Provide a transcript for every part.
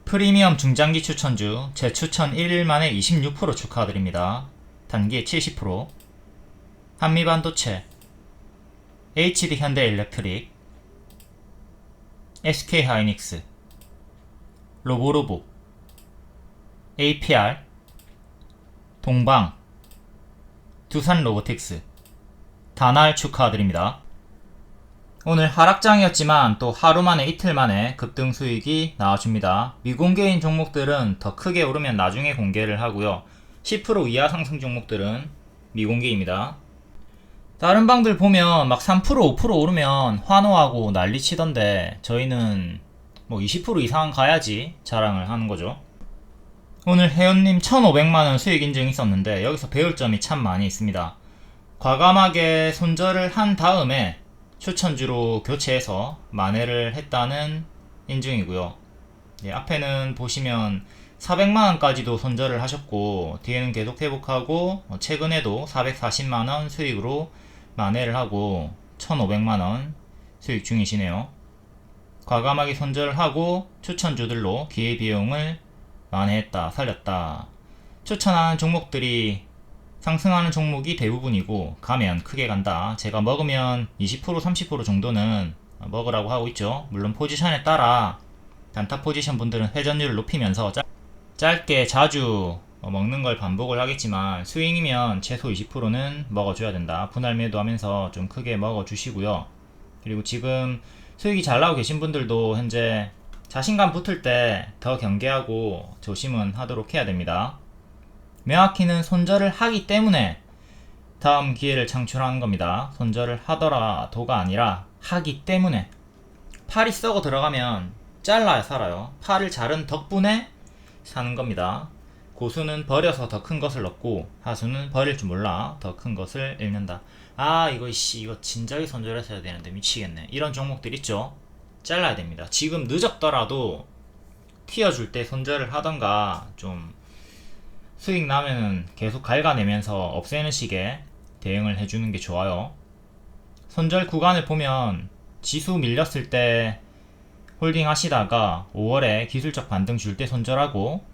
프리미엄 중장기 추천주 재추천 1일 만에 26% 축하드립니다. 단기 70%, 한미반도체, HD현대일렉트릭, SK하이닉스, 로보로보, APR, 동방, 두산로보틱스, 다날 축하드립니다. 오늘 하락장이었지만 또 하루 만에 이틀 만에 급등 수익이 나와줍니다. 미공개인 종목들은 더 크게 오르면 나중에 공개를 하고요. 10% 이하 상승 종목들은 미공개입니다. 다른 방들 보면 막 3% 5% 오르면 환호하고 난리 치던데 저희는 뭐 20% 이상 가야지 자랑을 하는 거죠. 오늘 혜연님 1,500만원 수익 인증 있었는데 여기서 배울 점이 참 많이 있습니다. 과감하게 손절을 한 다음에 추천주로 교체해서 만회를 했다는 인증이고요. 앞에는 보시면 400만원까지도 손절을 하셨고 뒤에는 계속 회복하고 최근에도 440만원 수익으로 만회를 하고 1,500만원 수익 중이시네요. 과감하게 손절을 하고 추천주들로 기회비용을 만회했다, 살렸다. 추천하는 종목들이 상승하는 종목이 대부분이고 가면 크게 간다. 제가 먹으면 20% 30% 정도는 먹으라고 하고 있죠. 물론 포지션에 따라 단타 포지션 분들은 회전율을 높이면서 짧게 자주 먹는 걸 반복을 하겠지만 스윙이면 최소 20%는 먹어줘야 된다. 분할 매도하면서 좀 크게 먹어주시고요. 그리고 지금 수익이 잘 나오고 계신 분들도 현재 자신감 붙을 때 더 경계하고 조심은 하도록 해야 됩니다. 명확히는 손절을 하기 때문에 다음 기회를 창출하는 겁니다. 손절을 하더라도가 아니라 하기 때문에. 팔이 썩어 들어가면 잘라야 살아요. 팔을 자른 덕분에 사는 겁니다. 고수는 버려서 더 큰 것을 얻고 하수는 버릴 줄 몰라 더 큰 것을 잃는다. 아 이거 진작에 손절했어야 되는데 미치겠네. 이런 종목들 있죠. 잘라야 됩니다. 지금 늦었더라도 튀어줄 때 손절을 하던가 좀 수익 나면은 계속 갉아내면서 없애는 식의 대응을 해주는 게 좋아요. 손절 구간을 보면 지수 밀렸을 때 홀딩 하시다가 5월에 기술적 반등 줄 때 손절하고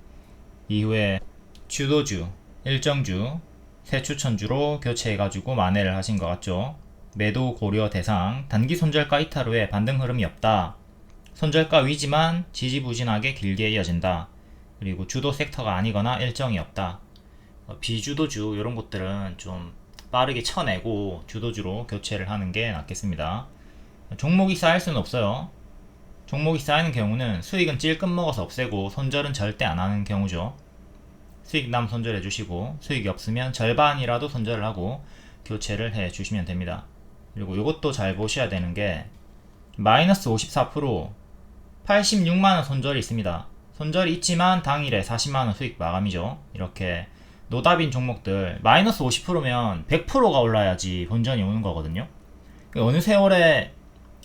이후에 주도주, 일정주, 새 추천주로 교체해가지고 만회를 하신 것 같죠. 매도 고려 대상, 단기 손절가 이탈 후에 반등 흐름이 없다. 손절가 위지만 지지부진하게 길게 이어진다. 그리고 주도 섹터가 아니거나 일정이 없다. 비주도주 이런 것들은 좀 빠르게 쳐내고 주도주로 교체를 하는 게 낫겠습니다. 종목이 쌓일 수는 없어요. 종목이 쌓이는 경우는 수익은 찔끔 먹어서 없애고 손절은 절대 안 하는 경우죠. 수익 남 손절해 주시고 수익이 없으면 절반이라도 손절을 하고 교체를 해 주시면 됩니다. 그리고 이것도 잘 보셔야 되는 게 마이너스 54% 86만원 손절이 있습니다. 손절이 있지만 당일에 40만원 수익 마감이죠. 이렇게 노답인 종목들 마이너스 50%면 100%가 올라야지 본전이 오는 거거든요. 어느 세월에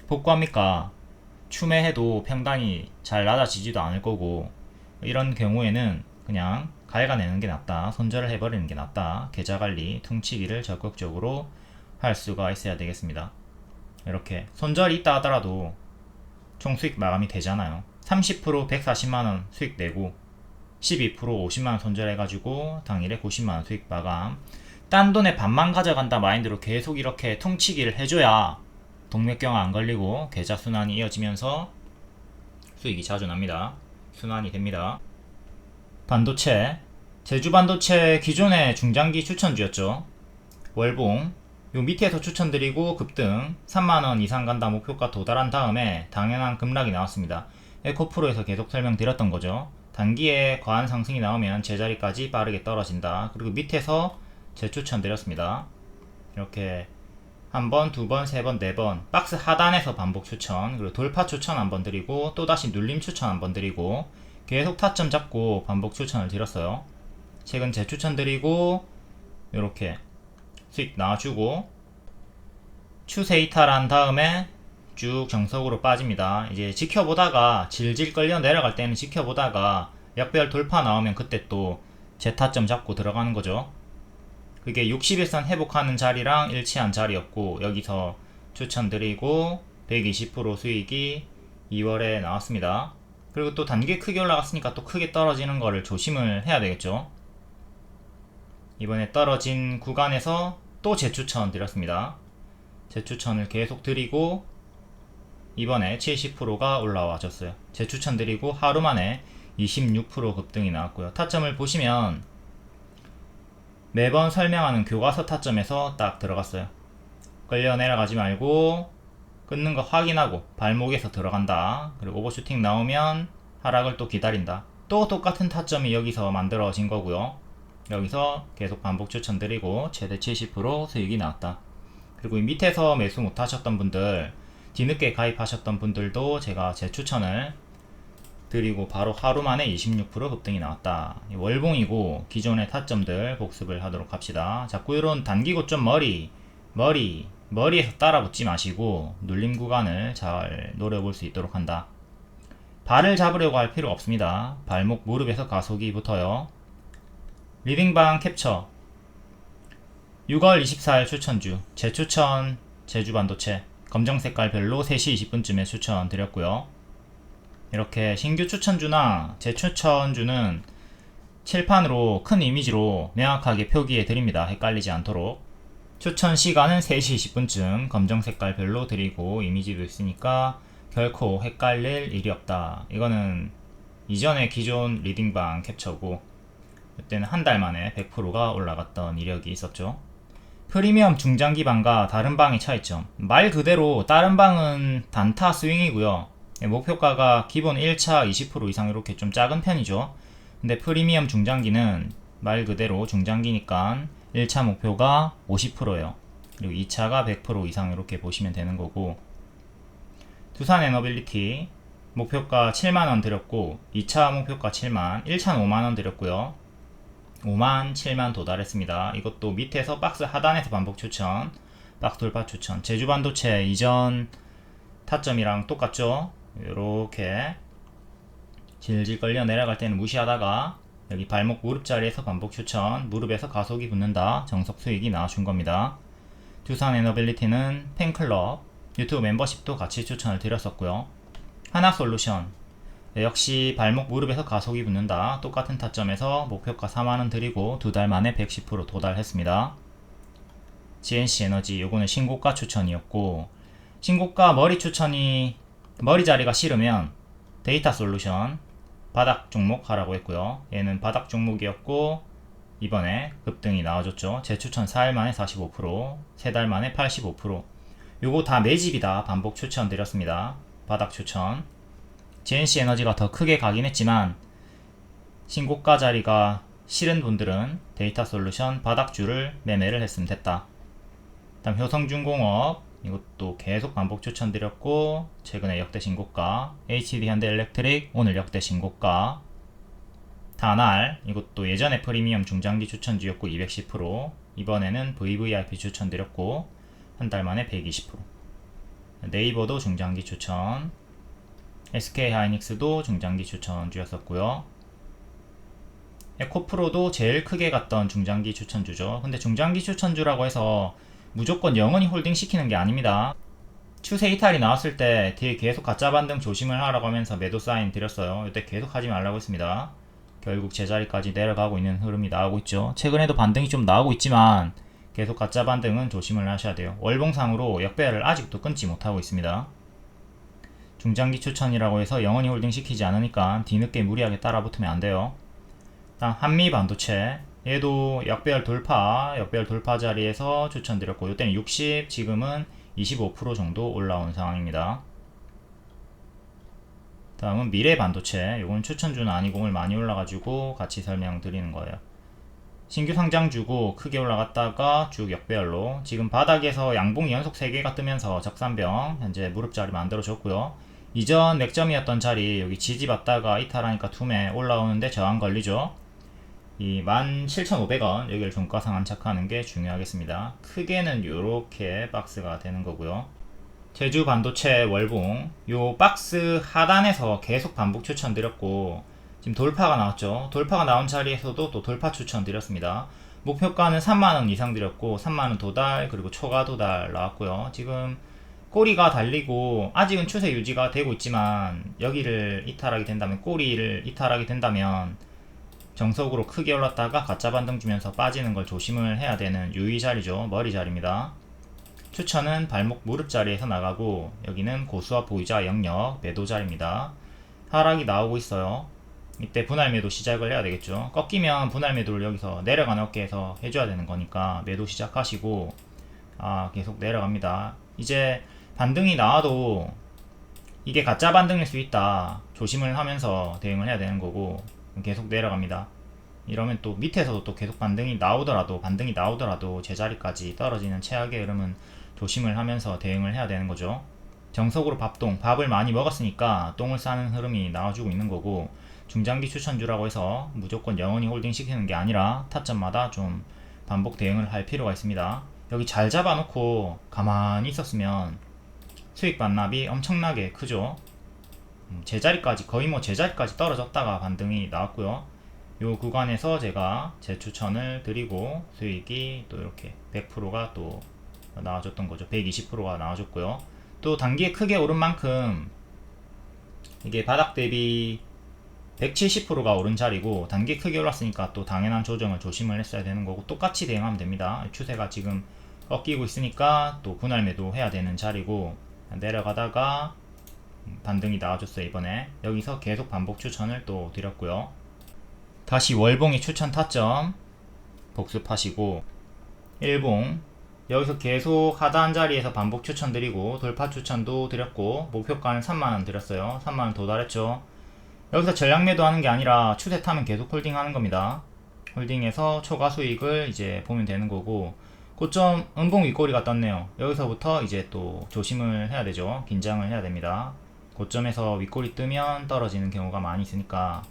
복구합니까? 추매해도 평단이 잘 낮아지지도 않을 거고 이런 경우에는 그냥 갉아내는 게 낫다. 손절을 해버리는 게 낫다. 계좌관리, 퉁치기를 적극적으로 할 수가 있어야 되겠습니다. 이렇게 손절이 있다 하더라도 총수익 마감이 되잖아요. 30% 140만원 수익 내고 12% 50만원 손절해가지고 당일에 90만원 수익 마감. 딴 돈의 반만 가져간다 마인드로 계속 이렇게 퉁치기를 해줘야 동맥경화 안 걸리고 계좌 순환이 이어지면서 수익이 자주 납니다. 순환이 됩니다. 반도체, 제주반도체 기존의 중장기 추천주였죠. 월봉 요 밑에서 추천드리고 급등 3만원 이상 간다 목표가 도달한 다음에 당연한 급락이 나왔습니다. 에코프로에서 계속 설명드렸던 거죠. 단기에 과한 상승이 나오면 제자리까지 빠르게 떨어진다. 그리고 밑에서 재추천드렸습니다. 이렇게 한번, 두번, 세번, 네번 박스 하단에서 반복 추천, 그리고 돌파 추천 한번 드리고 또다시 눌림 추천 한번 드리고 계속 타점 잡고 반복 추천을 드렸어요. 최근 재추천 드리고 이렇게 수익 나와주고 추세 이탈한 다음에 쭉 정석으로 빠집니다. 이제 지켜보다가 질질 끌려 내려갈 때는 지켜보다가 역배열 돌파 나오면 그때 또 재타점 잡고 들어가는 거죠. 그게 60일선 회복하는 자리랑 일치한 자리였고 여기서 추천드리고 120% 수익이 2월에 나왔습니다. 그리고 또 단기 크게 올라갔으니까 또 크게 떨어지는 거를 조심을 해야 되겠죠. 이번에 떨어진 구간에서 또 재추천 드렸습니다. 재추천을 계속 드리고 이번에 70%가 올라와줬어요. 재추천 드리고 하루 만에 26% 급등이 나왔고요. 타점을 보시면 매번 설명하는 교과서 타점에서 딱 들어갔어요. 끌려 내려가지 말고 끊는 거 확인하고 발목에서 들어간다. 그리고 오버슈팅 나오면 하락을 또 기다린다. 또 똑같은 타점이 여기서 만들어진 거고요. 여기서 계속 반복 추천드리고 최대 70% 수익이 나왔다. 그리고 이 밑에서 매수 못 하셨던 분들, 뒤늦게 가입하셨던 분들도 제가 제 추천을 드리고 바로 하루 만에 26% 급등이 나왔다. 월봉이고 기존의 타점들 복습을 하도록 합시다. 자꾸 이런 단기 고점 머리에서 따라 붙지 마시고 눌림 구간을 잘 노려볼 수 있도록 한다. 발을 잡으려고 할 필요 없습니다. 발목 무릎에서 가속이 붙어요. 리딩방 캡처 6월 24일 추천주 재추천 제주반도체 검정색깔별로 3시 20분쯤에 추천 드렸고요. 이렇게 신규 추천주나 재추천주는 칠판으로 큰 이미지로 명확하게 표기해 드립니다. 헷갈리지 않도록. 추천 시간은 3시 20분쯤 검정색깔별로 드리고 이미지도 있으니까 결코 헷갈릴 일이 없다. 이거는 이전의 기존 리딩방 캡처고 그때는 한 달 만에 100%가 올라갔던 이력이 있었죠. 프리미엄 중장기 방과 다른 방의 차이점. 말 그대로 다른 방은 단타 스윙이고요. 목표가가 기본 1차 20% 이상 이렇게 좀 작은 편이죠. 근데 프리미엄 중장기는 말 그대로 중장기니까 1차 목표가 50%예요. 그리고 2차가 100% 이상 이렇게 보시면 되는 거고, 두산 에너빌리티 목표가 7만원 드렸고 2차 목표가 7만, 1차는 5만원 드렸고요. 5만, 7만 도달했습니다. 이것도 밑에서 박스 하단에서 반복 추천, 박스 돌파 추천. 제주반도체 이전 타점이랑 똑같죠. 이렇게 질질 끌려 내려갈 때는 무시하다가 여기 발목 무릎 자리에서 반복 추천, 무릎에서 가속이 붙는다. 정석 수익이 나와준 겁니다. 두산 에너빌리티는 팬클럽, 유튜브 멤버십도 같이 추천을 드렸었고요. 하나솔루션 역시 발목 무릎에서 가속이 붙는다. 똑같은 타점에서 목표가 4만원 드리고 2달 만에 110% 도달했습니다. GNC 에너지 요거는 신고가 추천이었고, 신고가 머리 추천이 머리 자리가 싫으면 데이터 솔루션 바닥 종목 하라고 했고요. 얘는 바닥 종목이었고 이번에 급등이 나와줬죠. 재추천 4일 만에 45%, 3달 만에 85%. 요거 다 매집이다. 반복 추천 드렸습니다. 바닥 추천. GNC 에너지가 더 크게 가긴 했지만 신고가 자리가 싫은 분들은 데이터 솔루션 바닥주를 매매를 했으면 됐다. 다음 효성중공업 이것도 계속 반복 추천드렸고 최근에 역대 신고가. HD 현대엘렉트릭 오늘 역대 신고가. 다날 이것도 예전에 프리미엄 중장기 추천주였고 210%, 이번에는 VVIP 추천드렸고 한 달 만에 120%. 네이버도 중장기 추천, SK하이닉스도 중장기 추천주였었고요. 에코프로도 제일 크게 갔던 중장기 추천주죠. 근데 중장기 추천주라고 해서 무조건 영원히 홀딩 시키는 게 아닙니다. 추세 이탈이 나왔을 때 뒤에 계속 가짜 반등 조심을 하라고 하면서 매도 사인 드렸어요. 이때 계속 하지 말라고 했습니다. 결국 제자리까지 내려가고 있는 흐름이 나오고 있죠. 최근에도 반등이 좀 나오고 있지만 계속 가짜 반등은 조심을 하셔야 돼요. 월봉상으로 역배열을 아직도 끊지 못하고 있습니다. 중장기 추천이라고 해서 영원히 홀딩 시키지 않으니까 뒤늦게 무리하게 따라붙으면 안 돼요. 다음 한미 반도체 얘도 역배열 돌파 자리에서 추천드렸고 이때는 60, 지금은 25% 정도 올라온 상황입니다. 다음은 미래 반도체. 이건 추천주는 아니고 오늘 많이 올라가지고 같이 설명드리는 거예요. 신규 상장주고 크게 올라갔다가 쭉 역배열로 지금 바닥에서 양봉이 연속 3개가 뜨면서 적산병 현재 무릎 자리 만들어줬고요. 이전 맥점이었던 자리 여기 지지받다가 이탈하니까 투매 올라오는데 저항 걸리죠. 이 17,500원 여기를 종가상 안착하는 게 중요하겠습니다. 크게는 이렇게 박스가 되는 거고요. 제주 반도체 월봉 요 박스 하단에서 계속 반복 추천드렸고 지금 돌파가 나왔죠. 돌파가 나온 자리에서도 또 돌파 추천드렸습니다. 목표가는 3만원 이상 드렸고 3만원 도달 그리고 초과 도달 나왔고요. 지금 꼬리가 달리고 아직은 추세 유지가 되고 있지만 여기를 이탈하게 된다면, 꼬리를 이탈하게 된다면 정석으로 크게 올랐다가 가짜 반등 주면서 빠지는 걸 조심을 해야 되는 유의 자리죠. 머리 자리입니다. 추천은 발목 무릎 자리에서 나가고, 여기는 고수와 보유자 영역 매도 자리입니다. 하락이 나오고 있어요. 이때 분할 매도 시작을 해야 되겠죠. 꺾이면 분할 매도를 여기서 내려가는 어깨에서 해줘야 되는 거니까 매도 시작하시고, 계속 내려갑니다. 이제 반등이 나와도 이게 가짜 반등일 수 있다, 조심을 하면서 대응을 해야 되는 거고, 계속 내려갑니다. 이러면 또 밑에서도 또 계속 반등이 나오더라도 제자리까지 떨어지는 최악의 흐름은 조심을 하면서 대응을 해야 되는 거죠. 정석으로 밥을 많이 먹었으니까 똥을 싸는 흐름이 나와주고 있는 거고, 중장기 추천주라고 해서 무조건 영원히 홀딩 시키는 게 아니라 타점마다 좀 반복 대응을 할 필요가 있습니다. 여기 잘 잡아놓고 가만히 있었으면 수익 반납이 엄청나게 크죠. 거의 제자리까지 떨어졌다가 반등이 나왔고요. 요 구간에서 제가 제 추천을 드리고 수익이 또 이렇게 100%가 또 나와줬던 거죠. 120%가 나와줬고요. 또 단기에 크게 오른 만큼 이게 바닥 대비 170%가 오른 자리고, 단기에 크게 올랐으니까 또 당연한 조정을 조심을 했어야 되는 거고, 똑같이 대응하면 됩니다. 추세가 지금 꺾이고 있으니까 또 분할 매도 해야 되는 자리고, 내려가다가 반등이 나와줬어요. 이번에 여기서 계속 반복 추천을 또 드렸고요. 다시 월봉이 추천 타점 복습하시고, 일봉 여기서 계속 하단 자리에서 반복 추천 드리고, 돌파 추천도 드렸고, 목표가는 3만원 드렸어요. 3만원 도달했죠. 여기서 전략 매도 하는 게 아니라 추세 타면 계속 홀딩 하는 겁니다. 홀딩해서 초과 수익을 이제 보면 되는 거고, 고점 음봉 윗꼬리가 떴네요. 여기서부터 이제 또 조심을 해야 되죠. 긴장을 해야 됩니다. 고점에서 윗꼬리 뜨면 떨어지는 경우가 많이 있으니까.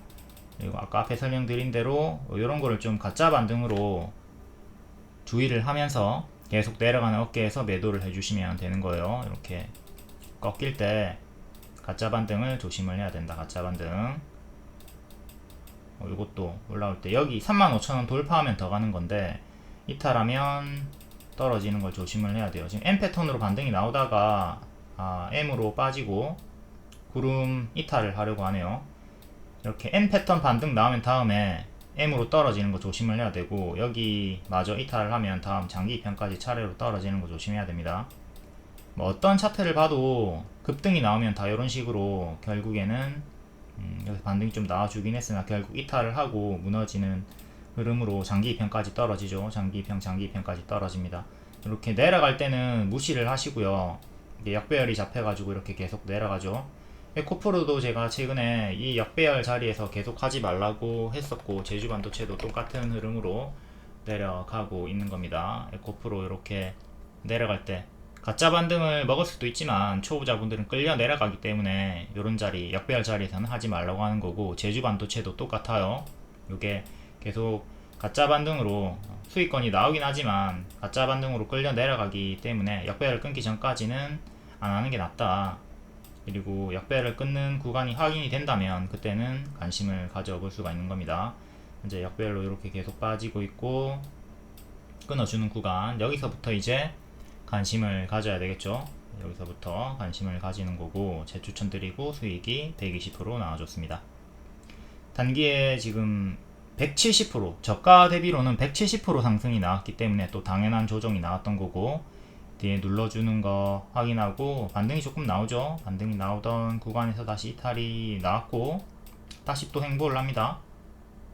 그리고 아까 앞에 설명드린 대로 이런 거를 좀 가짜 반등으로 주의를 하면서 계속 내려가는 어깨에서 매도를 해주시면 되는 거예요. 이렇게 꺾일 때 가짜 반등을 조심을 해야 된다. 가짜 반등. 이것도 올라올 때 여기 35,000원 돌파하면 더 가는 건데, 이탈하면 떨어지는 걸 조심을 해야 돼요. 지금 M 패턴으로 반등이 나오다가 M으로 빠지고 구름 이탈을 하려고 하네요. 이렇게 N 패턴 반등 나오면 다음에 M으로 떨어지는 거 조심을 해야 되고, 여기 마저 이탈을 하면 다음 장기 편까지 차례로 떨어지는 거 조심해야 됩니다. 뭐 어떤 차트를 봐도 급등이 나오면 다 이런 식으로 결국에는 여기서 반등이 좀 나와주긴 했으나 결국 이탈을 하고 무너지는 흐름으로 장기 편까지 떨어지죠. 장기 편까지 떨어집니다. 이렇게 내려갈 때는 무시를 하시고요. 이게 역배열이 잡혀가지고 이렇게 계속 내려가죠. 에코프로도 제가 최근에 이 역배열 자리에서 계속 하지 말라고 했었고, 제주반도체도 똑같은 흐름으로 내려가고 있는 겁니다. 에코프로 이렇게 내려갈 때 가짜 반등을 먹을 수도 있지만 초보자분들은 끌려 내려가기 때문에 이런 자리, 역배열 자리에서는 하지 말라고 하는 거고, 제주반도체도 똑같아요. 이게 계속 가짜 반등으로 수익권이 나오긴 하지만 가짜 반등으로 끌려 내려가기 때문에 역배열을 끊기 전까지는 안 하는 게 낫다. 그리고 역배열을 끊는 구간이 확인이 된다면 그때는 관심을 가져볼 수가 있는 겁니다. 이제 역배열로 이렇게 계속 빠지고 있고, 끊어주는 구간, 여기서부터 이제 관심을 가져야 되겠죠. 여기서부터 관심을 가지는 거고, 재추천 드리고 수익이 120% 나와줬습니다. 단기에 지금 170%, 저가 대비로는 170% 상승이 나왔기 때문에 또 당연한 조정이 나왔던 거고, 뒤에 눌러주는 거 확인하고 반등이 조금 나오죠. 반등이 나오던 구간에서 다시 이탈이 나왔고, 다시 또 횡보를 합니다.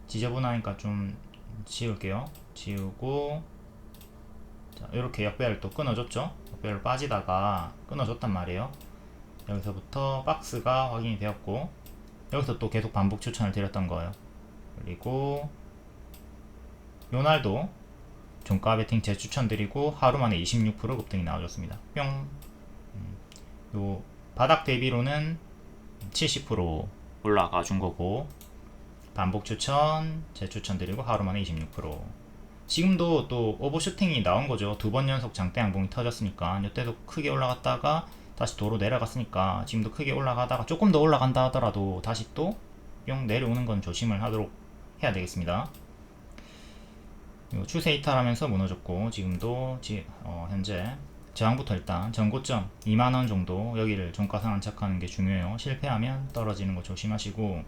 지저분하니까 좀 지울게요. 지우고, 자, 이렇게 역배열 또 끊어줬죠. 역배열 빠지다가 끊어줬단 말이에요. 여기서부터 박스가 확인이 되었고, 여기서 또 계속 반복 추천을 드렸던 거예요. 그리고 요날도 종가 베팅 재추천드리고 하루 만에 26% 급등이 나와줬습니다. 뿅. 요 바닥 대비로는 70% 올라가 준 거고, 반복 추천 재추천드리고 하루 만에 26%. 지금도 또 오버슈팅이 나온 거죠. 두 번 연속 장대 양봉이 터졌으니까. 이때도 크게 올라갔다가 다시 도로 내려갔으니까 지금도 크게 올라가다가 조금 더 올라간다 하더라도 다시 또 뿅 내려오는 건 조심을 하도록 해야 되겠습니다. 추세 이탈하면서 무너졌고, 지금도 현재 저항부터 일단 전고점 2만원 정도 여기를 종가상 안착하는 게 중요해요. 실패하면 떨어지는 거 조심하시고,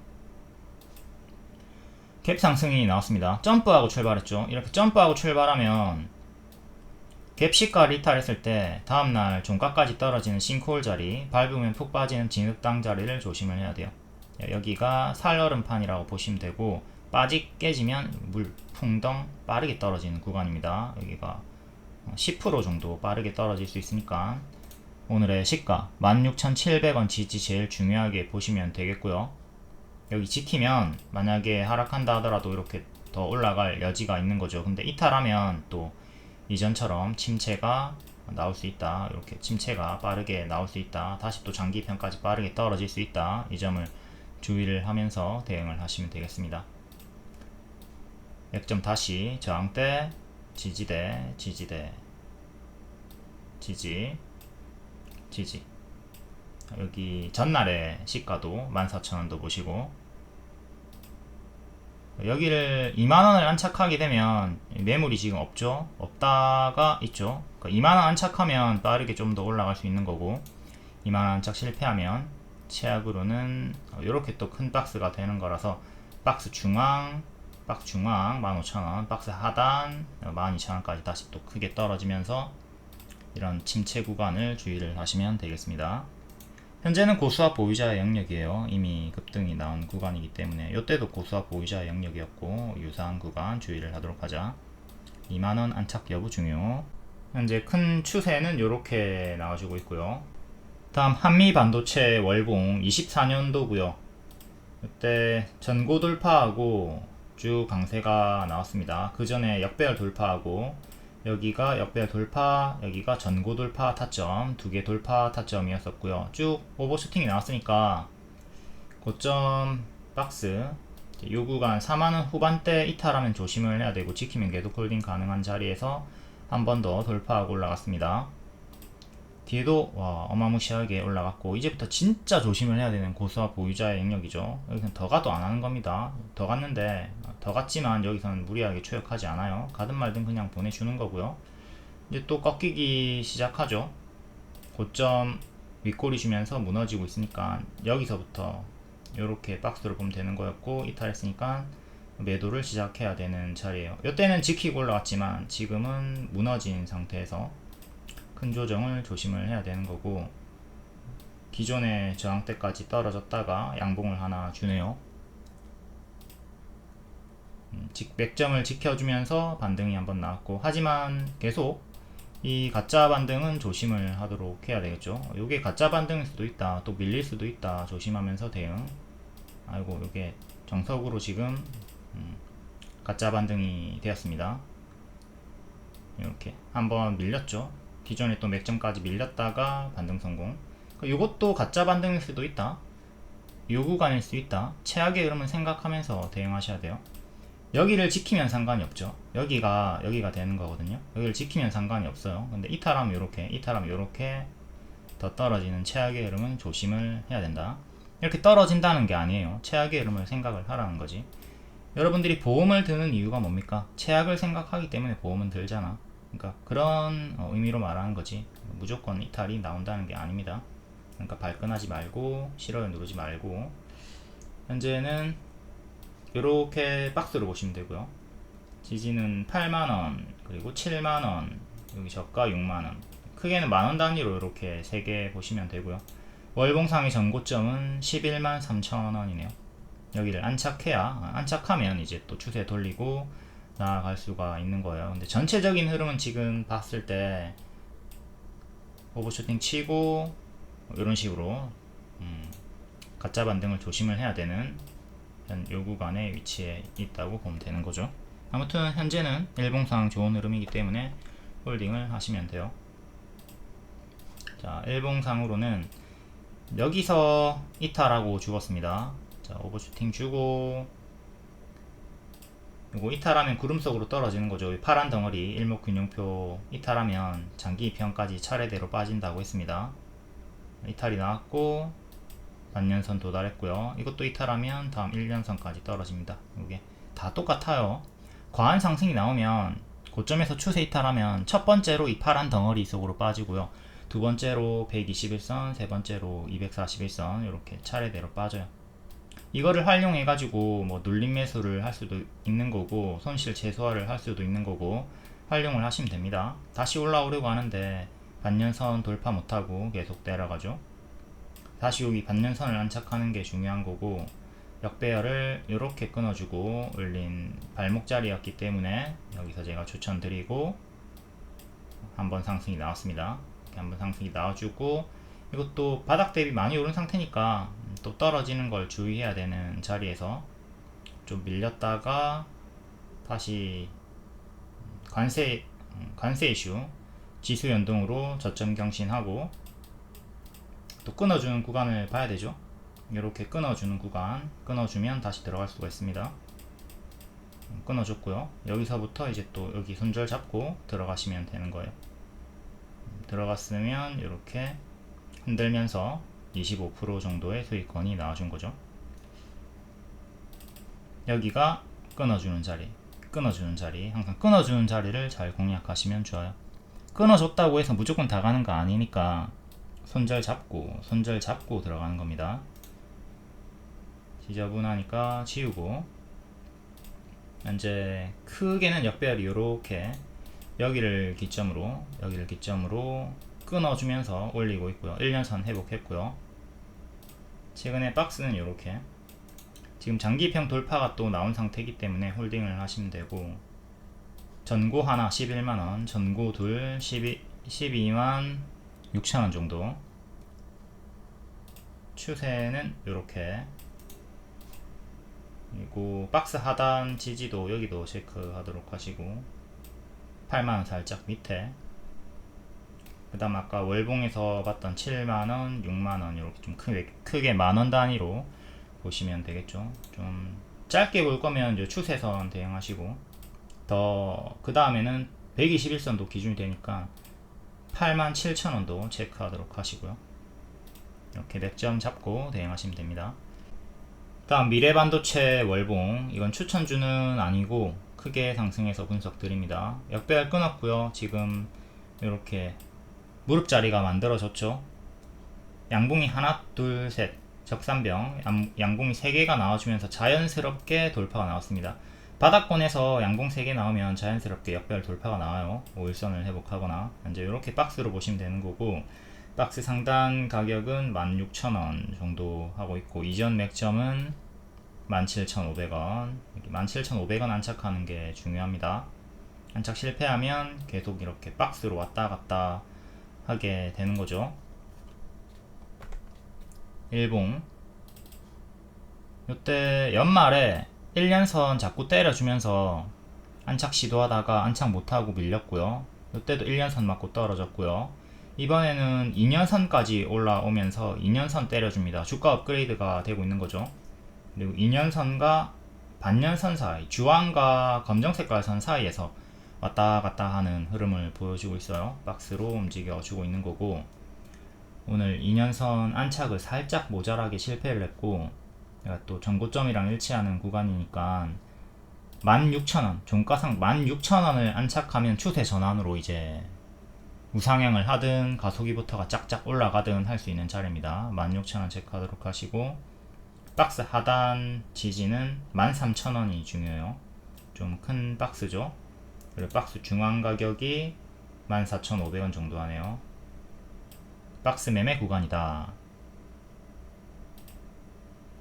갭 상승이 나왔습니다. 점프하고 출발했죠. 이렇게 점프하고 출발하면 갭 시가를 이탈했을 때 다음날 종가까지 떨어지는 싱크홀 자리, 밟으면 푹 빠지는 진흙당 자리를 조심을 해야 돼요. 여기가 살얼음판이라고 보시면 되고, 깨지면 물 풍덩 빠르게 떨어지는 구간입니다. 여기가 10% 정도 빠르게 떨어질 수 있으니까 오늘의 시가 16,700원 지지 제일 중요하게 보시면 되겠고요. 여기 지키면 만약에 하락한다 하더라도 이렇게 더 올라갈 여지가 있는 거죠. 근데 이탈하면 또 이전처럼 침체가 나올 수 있다. 이렇게 침체가 빠르게 나올 수 있다. 다시 또 장기편까지 빠르게 떨어질 수 있다. 이 점을 주의를 하면서 대응을 하시면 되겠습니다. 약점 다시 저항대, 지지대, 지지대, 지지, 지지. 여기 전날의 시가도 14,000원도 보시고, 여기를 2만원을 안착하게 되면 매물이 지금 없죠. 없다가 있죠. 그러니까 2만원 안착하면 빠르게 좀 더 올라갈 수 있는 거고, 2만원 안착 실패하면 최악으로는 이렇게 또 큰 박스가 되는 거라서 박스 중앙 15,000원, 박스 하단 12,000원까지 다시 또 크게 떨어지면서 이런 침체 구간을 주의를 하시면 되겠습니다. 현재는 고수압 보유자의 영역이에요. 이미 급등이 나온 구간이기 때문에 이때도 고수압 보유자의 영역이었고, 유사한 구간 주의를 하도록 하자. 2만원 안착 여부 중요. 현재 큰 추세는 이렇게 나와주고 있고요. 다음 한미반도체 월봉 24년도고요. 이때 전고 돌파하고 쭉 강세가 나왔습니다. 그 전에 역배열 돌파하고, 여기가 역배열 돌파, 여기가 전고 돌파 타점, 두 개 돌파 타점이었었고요. 쭉 오버슈팅이 나왔으니까 고점 박스 이 구간 4만원 후반대 이탈하면 조심을 해야 되고, 지키면 계속 홀딩 가능한 자리에서 한 번 더 돌파하고 올라갔습니다. 뒤에도 어마무시하게 올라갔고, 이제부터 진짜 조심을 해야 되는 고수압 보유자의 영역이죠. 여기서는 더 가도 안 하는 겁니다. 더 갔는데, 더 갔지만 여기서는 무리하게 추격하지 않아요. 가든 말든 그냥 보내주는 거고요. 이제 또 꺾이기 시작하죠. 고점 윗꼬리 주면서 무너지고 있으니까 여기서부터 이렇게 박스로 보면 되는 거였고, 이탈했으니까 매도를 시작해야 되는 자리예요. 이때는 지키고 올라왔지만 지금은 무너진 상태에서 큰 조정을 조심을 해야 되는 거고, 기존의 저항대까지 떨어졌다가 양봉을 하나 주네요. 맥점을 지켜주면서 반등이 한번 나왔고, 하지만 계속 이 가짜 반등은 조심을 하도록 해야 되겠죠. 요게 가짜 반등일 수도 있다, 또 밀릴 수도 있다, 조심하면서 대응. 아이고, 요게 정석으로 지금 가짜 반등이 되었습니다. 이렇게 한번 밀렸죠. 기존에 또 맥점까지 밀렸다가 반등 성공. 요것도 가짜 반등일 수도 있다, 요 구간일 수 있다. 최악의 흐름은 생각하면서 대응하셔야 돼요. 여기를 지키면 상관이 없죠. 여기가 되는 거거든요. 여기를 지키면 상관이 없어요. 근데 이탈하면 요렇게 더 떨어지는 최악의 흐름은 조심을 해야 된다. 이렇게 떨어진다는 게 아니에요. 최악의 흐름을 생각을 하라는 거지. 여러분들이 보험을 드는 이유가 뭡니까? 최악을 생각하기 때문에 보험은 들잖아. 그러니까 그런 의미로 말하는 거지, 무조건 이탈이 나온다는 게 아닙니다. 그러니까 발끈하지 말고 싫어요 누르지 말고, 현재는 이렇게 박스로 보시면 되고요. 지지는 8만원, 그리고 7만원, 여기 저가 6만원, 크게는 만원 단위로 이렇게 3개 보시면 되고요. 월봉상의 전고점은 11만 3천원이네요. 여기를 안착하면 이제 또 추세 돌리고 나아갈 수가 있는 거예요. 근데 전체적인 흐름은 지금 봤을 때 오버슈팅 치고 이런 식으로 가짜 반등을 조심을 해야 되는 요 구간의 위치에 있다고 보면 되는 거죠. 아무튼 현재는 일봉상 좋은 흐름이기 때문에 홀딩을 하시면 돼요. 자, 일봉상으로는 여기서 이탈하고 죽었습니다. 자, 오버슈팅 주고, 요거 이탈하면 구름 속으로 떨어지는 거죠. 파란 덩어리 일목균형표 이탈하면 장기평까지 차례대로 빠진다고 했습니다. 이탈이 나왔고 반년선 도달했고요. 이것도 이탈하면 다음 1년선까지 떨어집니다. 이게 다 똑같아요. 과한 상승이 나오면 고점에서 추세 이탈하면 첫 번째로 이 파란 덩어리 속으로 빠지고요. 두 번째로 121선, 세 번째로 241선 이렇게 차례대로 빠져요. 이거를 활용해 가지고 뭐 눌림 매수를 할 수도 있는 거고 손실 최소화를 할 수도 있는 거고 활용을 하시면 됩니다. 다시 올라오려고 하는데 반년선 돌파 못하고 계속 내려가죠. 다시 여기 반년선을 안착하는 게 중요한 거고 역배열을 이렇게 끊어주고 올린 발목 자리였기 때문에 여기서 제가 추천드리고 한번 상승이 나왔습니다. 이렇게 한번 상승이 나와주고 이것도 바닥 대비 많이 오른 상태니까 또 떨어지는 걸 주의해야 되는 자리에서 좀 밀렸다가 다시 관세 이슈 지수 연동으로 저점 경신하고 또 끊어주는 구간을 봐야 되죠. 이렇게 끊어주는 구간 끊어주면 다시 들어갈 수가 있습니다. 끊어줬고요. 여기서부터 이제 또 여기 손절 잡고 들어가시면 되는 거예요. 들어갔으면 이렇게 흔들면서 25% 정도의 수익권이 나와준 거죠. 여기가 끊어주는 자리 항상 끊어주는 자리를 잘 공략하시면 좋아요. 끊어줬다고 해서 무조건 다 가는 거 아니니까 손절 잡고 들어가는 겁니다. 지저분하니까 지우고 이제 크게는 역배열이 이렇게 여기를 기점으로 끊어주면서 올리고 있고요. 1년선 회복했고요. 최근에 박스는 이렇게 지금 장기평 돌파가 또 나온 상태이기 때문에 홀딩을 하시면 되고 전고 하나 11만원, 전고 둘 12만 6천원 정도. 추세는 이렇게, 그리고 박스 하단 지지도 여기도 체크하도록 하시고 8만원 살짝 밑에, 그 다음 아까 월봉에서 봤던 7만원, 6만원 이렇게 좀 크게 만원 단위로 보시면 되겠죠. 좀 짧게 볼 거면 이제 추세선 대응하시고 더 그 다음에는 121선도 기준이 되니까 87,000원도 체크하도록 하시고요. 이렇게 맥점 잡고 대응하시면 됩니다. 다음 미래반도체 월봉, 이건 추천주는 아니고 크게 상승해서 분석 드립니다. 역배열 끊었고요. 지금 이렇게 무릎 자리가 만들어졌죠. 양봉이 하나 둘 셋 적산병 양봉이 3개가 나와주면서 자연스럽게 돌파가 나왔습니다. 바닥권에서 양봉 3개 나오면 자연스럽게 역배열 돌파가 나와요. 5일선을 회복하거나. 이제 이렇게 박스로 보시면 되는 거고, 박스 상단 가격은 16,000원 정도 하고 있고 이전 맥점은 17,500원. 17,500원 안착하는 게 중요합니다. 안착 실패하면 계속 이렇게 박스로 왔다 갔다 하게 되는 거죠. 일봉, 이때 연말에 1년선 자꾸 때려주면서 안착 시도하다가 안착 못하고 밀렸고요. 이때도 1년선 맞고 떨어졌고요. 이번에는 2년선까지 올라오면서 2년선 때려줍니다. 주가 업그레이드가 되고 있는 거죠. 그리고 2년선과 반년선 사이, 주황과 검정색깔 선 사이에서 왔다 갔다 하는 흐름을 보여주고 있어요. 박스로 움직여 주고 있는 거고, 오늘 2년선 안착을 살짝 모자라게 실패를 했고, 또 전고점이랑 일치하는 구간이니까 16,000원, 종가상 16,000원을 안착하면 추세 전환으로 이제 우상향을 하든 가속이부터가 짝짝 올라가든 할 수 있는 자리입니다. 16,000원 체크하도록 하시고, 박스 하단 지지는 13,000원이 중요해요. 좀 큰 박스죠. 그리고 박스 중앙 가격이 14,500원 정도 하네요. 박스 매매 구간이다.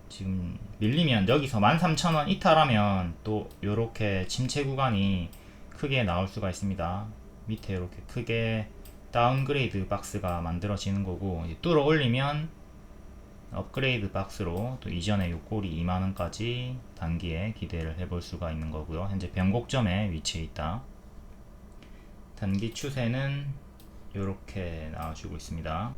지금 밀리면 여기서 13,000원 이탈하면 또 요렇게 침체 구간이 크게 나올 수가 있습니다. 밑에 이렇게 크게 다운그레이드 박스가 만들어지는 거고, 뚫어 올리면 업그레이드 박스로 또 이전에 요 꼴이 2만원까지 단기에 기대를 해볼 수가 있는 거고요. 현재 변곡점에 위치해 있다. 단기 추세는 이렇게 나와주고 있습니다.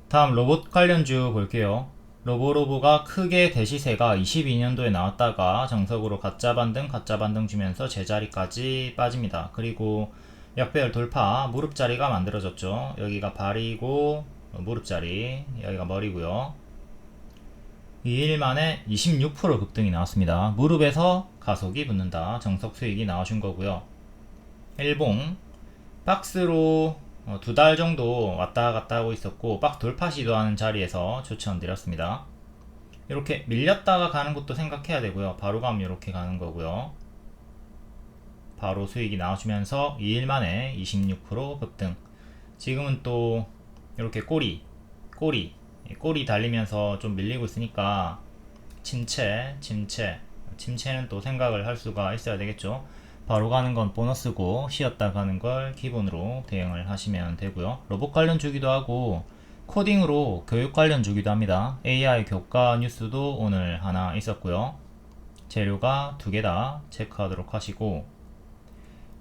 다음 로봇 관련주 볼게요. 로보로보가 크게 대시세가 22년도에 나왔다가 정석으로 가짜 반등 주면서 제자리까지 빠집니다. 그리고 역배열 돌파, 무릎자리가 만들어졌죠. 여기가 발이고 무릎자리, 여기가 머리고요. 2일 만에 26% 급등이 나왔습니다. 무릎에서 가속이 붙는다. 정석 수익이 나와준 거고요. 일봉 박스로 2달 정도 왔다 갔다 하고 있었고 박스 돌파 시도하는 자리에서 추천드렸습니다. 이렇게 밀렸다가 가는 것도 생각해야 되고요. 바로 가면 이렇게 가는 거고요. 바로 수익이 나와주면서 2일 만에 26% 급등. 지금은 또 이렇게 꼬리 달리면서 좀 밀리고 있으니까 침체는 또 생각을 할 수가 있어야 되겠죠. 바로 가는 건 보너스고 쉬었다 가는 걸 기본으로 대응을 하시면 되고요. 로봇 관련 주기도 하고 코딩으로 교육 관련 주기도 합니다. AI 교과 뉴스도 오늘 하나 있었고요. 재료가 2개 다 체크하도록 하시고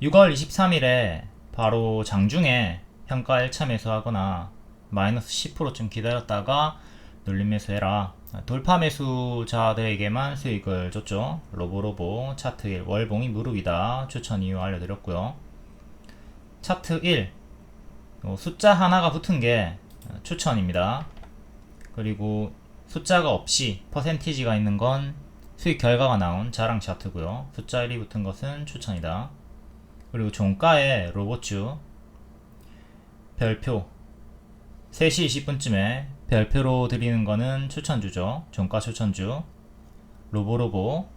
6월 23일에 바로 장중에 평가 1차 매수하거나 마이너스 10%쯤 기다렸다가 눌림 매수해라. 돌파 매수자들에게만 수익을 줬죠. 로보로보 차트 1 월봉이 무릎이다. 추천 이유 알려드렸고요. 차트 1 숫자 하나가 붙은 게 추천입니다. 그리고 숫자가 없이 퍼센티지가 있는 건 수익 결과가 나온 자랑 차트고요. 숫자 1이 붙은 것은 추천이다. 그리고 종가의 로봇주 별표 3시 20분쯤에 별표로 드리는 거는 추천주죠. 종가 추천주 로보로보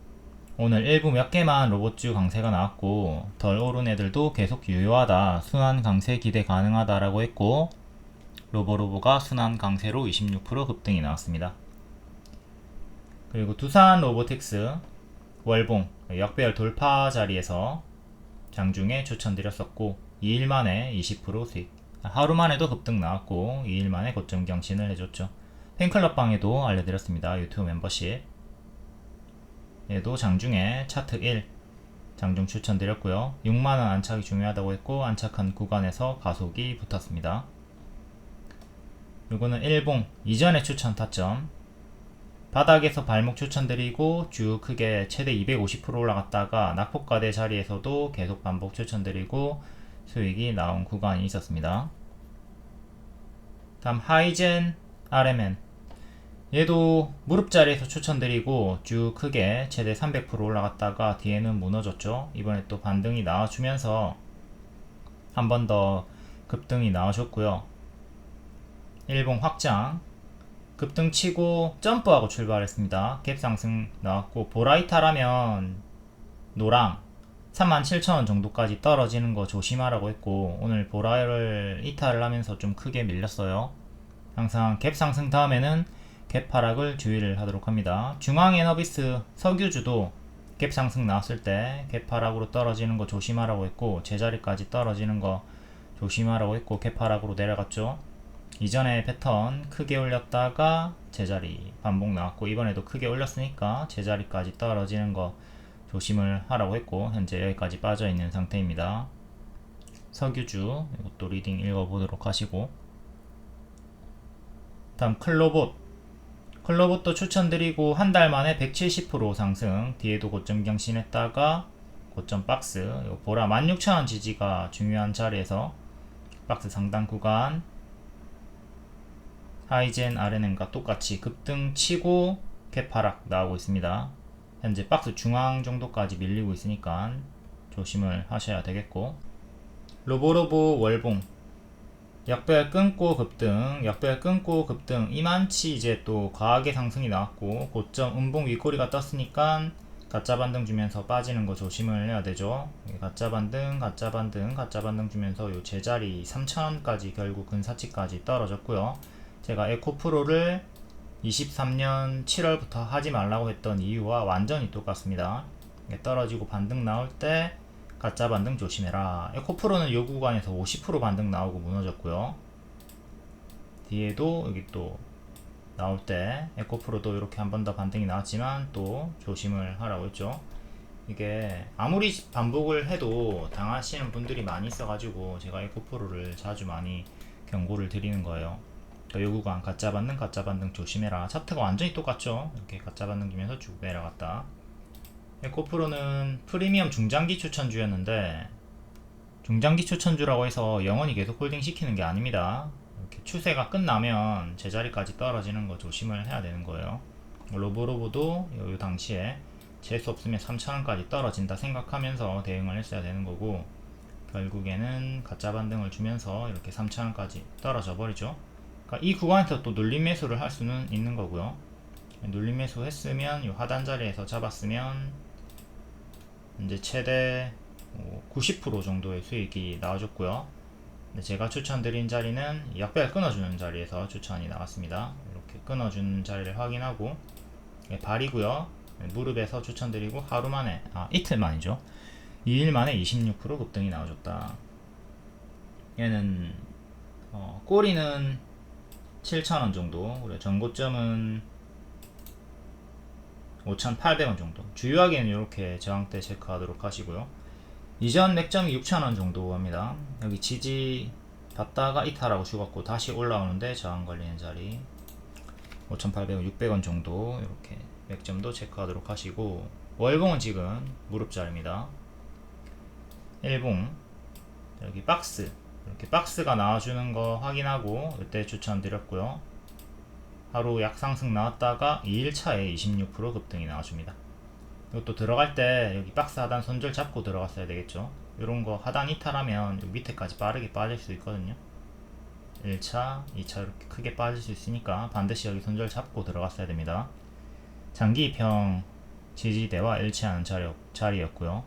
오늘 일부 몇 개만 로봇주 강세가 나왔고 덜 오른 애들도 계속 유효하다. 순환 강세 기대 가능하다 라고 했고 로보로보가 순환 강세로 26% 급등이 나왔습니다. 그리고 두산 로보틱스 월봉 역배열 돌파 자리에서 장중에 추천드렸었고 2일 만에 20% 수익. 하루 만에도 급등 나왔고 2일 만에 고점 경신을 해줬죠. 팬클럽방에도 알려드렸습니다. 유튜브 멤버십 얘도 장중에 차트 1 장중 추천드렸고요. 6만원 안착이 중요하다고 했고 안착한 구간에서 가속이 붙었습니다. 요거는 일봉 이전에 추천 타점 바닥에서 발목 추천드리고 쭉 크게 최대 250% 올라갔다가 낙폭과대 자리에서도 계속 반복 추천드리고 수익이 나온 구간이 있었습니다. 다음 하이젠 RMN 얘도 무릎 자리에서 추천드리고 쭉 크게 최대 300% 올라갔다가 뒤에는 무너졌죠. 이번에 또 반등이 나와주면서 한 번 더 급등이 나와줬고요. 일봉 확장 급등 치고 점프하고 출발했습니다. 갭 상승 나왔고 보라이탈하면 노랑 37,000원 정도까지 떨어지는 거 조심하라고 했고 오늘 보라를 이탈을 하면서 좀 크게 밀렸어요. 항상 갭 상승 다음에는 갭 하락을 주의를 하도록 합니다. 중앙에너비스 석유주도 갭 상승 나왔을 때 갭 하락으로 떨어지는 거 조심하라고 했고 제자리까지 떨어지는 거 조심하라고 했고 갭 하락으로 내려갔죠. 이전에 패턴 크게 올렸다가 제자리 반복 나왔고 이번에도 크게 올렸으니까 제자리까지 떨어지는 거 조심을 하라고 했고 현재 여기까지 빠져 있는 상태입니다. 석유주 이것도 리딩 읽어보도록 하시고 다음 클로봇도 추천드리고 한 달 만에 170% 상승 뒤에도 고점 경신했다가 고점 박스 보라 16,000원 지지가 중요한 자리에서 박스 상단 구간 하이젠 RNN과 똑같이 급등 치고 갭 하락 나오고 있습니다. 현재 박스 중앙 정도까지 밀리고 있으니까 조심을 하셔야 되겠고 로보로보 월봉 역배열 끊고 급등 이만치 이제 또 과하게 상승이 나왔고 고점 음봉 윗꼬리가 떴으니까 가짜 반등 주면서 빠지는 거 조심을 해야 되죠. 가짜 반등 주면서 요 제자리 3,000원까지 결국 근사치까지 떨어졌고요. 제가 에코프로를 23년 7월부터 하지 말라고 했던 이유와 완전히 똑같습니다. 떨어지고 반등 나올 때 가짜 반등 조심해라. 에코프로는 요 구간에서 50% 반등 나오고 무너졌고요. 뒤에도 여기 또 나올 때 에코프로도 이렇게 한 번 더 반등이 나왔지만 또 조심을 하라고 했죠. 이게 아무리 반복을 해도 당하시는 분들이 많이 있어가지고 제가 에코프로를 자주 많이 경고를 드리는 거예요. 요 구간 가짜 반등 조심해라. 차트가 완전히 똑같죠. 이렇게 가짜 반등 주면서 쭉 내려갔다. 에코프로는 프리미엄 중장기 추천주였는데 중장기 추천주라고 해서 영원히 계속 홀딩 시키는 게 아닙니다. 이렇게 추세가 끝나면 제자리까지 떨어지는 거 조심을 해야 되는 거예요. 로보로보도 요 당시에 재수 없으면 3,000원까지 떨어진다 생각하면서 대응을 했어야 되는 거고 결국에는 가짜 반등을 주면서 이렇게 3,000원까지 떨어져 버리죠. 그러니까 이 구간에서 또 눌림 매수를 할 수는 있는 거고요. 눌림 매수 했으면 이 하단 자리에서 잡았으면 이제 최대 90% 정도의 수익이 나와줬고요. 제가 추천드린 자리는 약배를 끊어주는 자리에서 추천이 나왔습니다. 이렇게 끊어주는 자리를 확인하고 발이고요. 무릎에서 추천드리고 하루 만에, 이틀 만이죠. 2일 만에 26% 급등이 나와줬다. 얘는 꼬리는 7,000원 정도, 그리고 전고점은 5,800원 정도. 주요하게는 이렇게 저항대 체크하도록 하시고요. 이전 맥점이 6,000원 정도 합니다. 여기 지지 받다가 이탈하고 죽었고 다시 올라오는데 저항 걸리는 자리 5,800원, 600원 정도 이렇게 맥점도 체크하도록 하시고, 월봉은 지금 무릎 자리입니다. 일봉 여기 박스, 이렇게 박스가 나와주는 거 확인하고 이때 추천드렸고요. 하루 약상승 나왔다가 2일차에 26% 급등이 나와줍니다. 이것도 들어갈 때 여기 박스 하단 손절 잡고 들어갔어야 되겠죠. 이런 거 하단 이탈하면 여기 밑에까지 빠르게 빠질 수 있거든요. 1차, 2차 이렇게 크게 빠질 수 있으니까 반드시 여기 손절 잡고 들어갔어야 됩니다. 장기입형 지지대와 일치하는 자리였고요.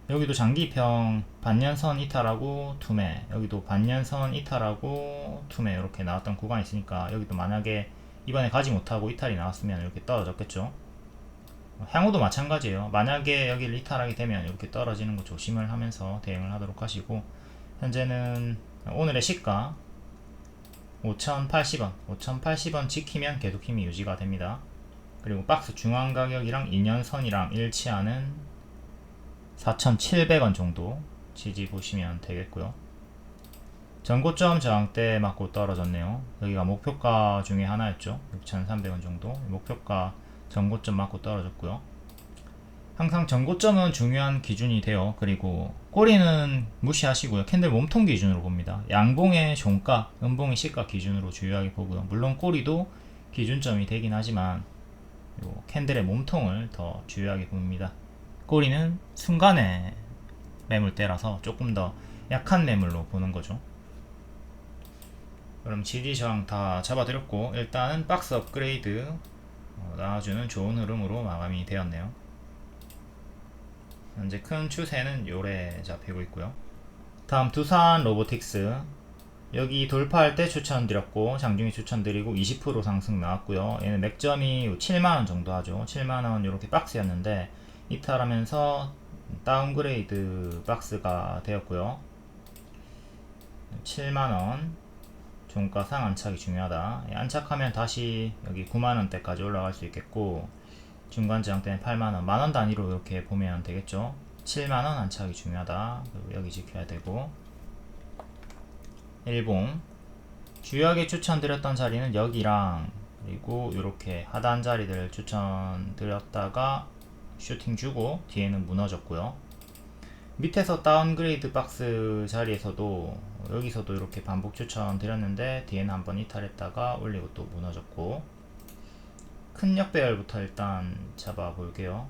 여기도 장기입형 반년선 이탈하고 투매, 여기도 반년선 이탈하고 투매 이렇게 나왔던 구간이 있으니까 여기도 만약에 이번에 가지 못하고 이탈이 나왔으면 이렇게 떨어졌겠죠. 향후도 마찬가지예요. 만약에 여기를 이탈하게 되면 이렇게 떨어지는 거 조심을 하면서 대응을 하도록 하시고, 현재는 오늘의 시가 5,080원, 5,080원 지키면 계속 힘이 유지가 됩니다. 그리고 박스 중앙 가격이랑 2년선이랑 일치하는 4,700원 정도 지지 보시면 되겠고요. 전고점 저항대 맞고 떨어졌네요. 여기가 목표가 중에 하나였죠. 6,300원 정도. 목표가 전고점 맞고 떨어졌고요. 항상 전고점은 중요한 기준이 돼요. 그리고 꼬리는 무시하시고요. 캔들 몸통 기준으로 봅니다. 양봉의 종가, 음봉의 시가 기준으로 주요하게 보고요. 물론 꼬리도 기준점이 되긴 하지만 요 캔들의 몸통을 더 주요하게 봅니다. 꼬리는 순간의 매물대라서 조금 더 약한 매물로 보는 거죠. 그럼 지지 저항 다 잡아드렸고, 일단은 박스 업그레이드 나와주는 좋은 흐름으로 마감이 되었네요. 현재 큰 추세는 요래 잡히고 있고요. 다음 두산 로보틱스, 여기 돌파할 때 추천드렸고 장중에 추천드리고 20% 상승 나왔고요. 얘는 맥점이 7만원 정도 하죠. 7만원 이렇게 박스였는데 이탈하면서 다운그레이드 박스가 되었고요. 7만원 종가상 안착이 중요하다. 안착하면 다시 여기 9만원대까지 올라갈 수 있겠고, 중간 저항대는 8만원, 만원 단위로 이렇게 보면 되겠죠. 7만원 안착이 중요하다. 그리고 여기 지켜야 되고, 일봉 주요하게 추천드렸던 자리는 여기랑 그리고 이렇게 하단 자리들 추천드렸다가 슈팅 주고 뒤에는 무너졌고요. 밑에서 다운그레이드 박스 자리에서도 여기서도 이렇게 반복 추천드렸는데 뒤에는 한번 이탈했다가 올리고 또 무너졌고, 큰 역배열부터 일단 잡아 볼게요.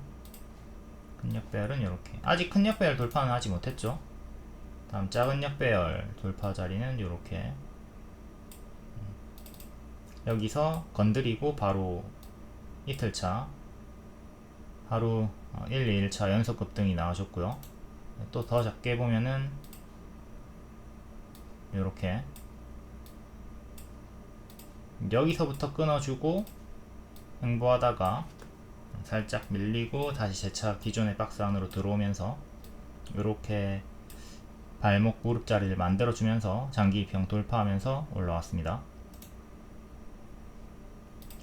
큰 역배열은 이렇게, 아직 큰 역배열 돌파는 하지 못했죠. 다음 작은 역배열 돌파 자리는 이렇게 여기서 건드리고 바로 이틀차 하루 1, 2일차 연속 급등이 나와줬고요. 또 더 작게 보면은 이렇게 여기서부터 끊어주고 횡보하다가 살짝 밀리고 다시 재차 기존의 박스 안으로 들어오면서 이렇게 발목 무릎 자리를 만들어주면서 장기입형 돌파하면서 올라왔습니다.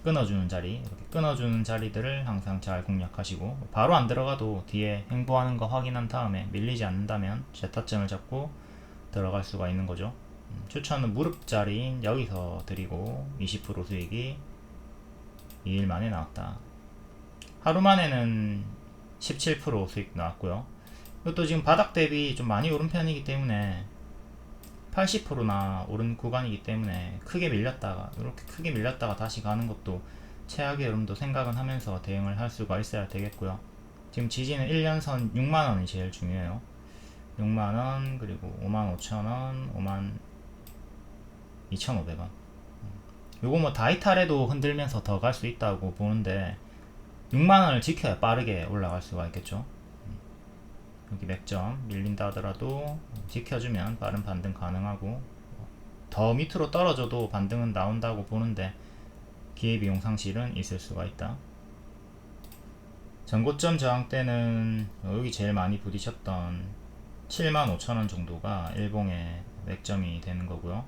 끊어주는 자리, 이렇게 끊어주는 자리들을 항상 잘 공략하시고, 바로 안 들어가도 뒤에 횡보하는 거 확인한 다음에 밀리지 않는다면 제타점을 잡고 들어갈 수가 있는 거죠. 추천은 무릎 자리인 여기서 드리고 20% 수익이 2일 만에 나왔다. 하루 만에는 17% 수익 나왔고요. 이것도 지금 바닥 대비 좀 많이 오른 편이기 때문에 80%나 오른 구간이기 때문에 크게 밀렸다가 이렇게 크게 밀렸다가 다시 가는 것도 최악의 흐름도 생각은 하면서 대응을 할 수가 있어야 되겠고요. 지금 지지는 1년선 6만원이 제일 중요해요. 6만원, 그리고 55,000원, 52,500원. 요거 뭐 다 이탈해도 흔들면서 더 갈 수 있다고 보는데 6만원을 지켜야 빠르게 올라갈 수가 있겠죠. 여기 맥점 밀린다 하더라도 지켜주면 빠른 반등 가능하고, 더 밑으로 떨어져도 반등은 나온다고 보는데 기회비용 상실은 있을 수가 있다. 전고점 저항대는 여기 제일 많이 부딪혔던 75,000원 정도가 일봉의 맥점이 되는 거고요.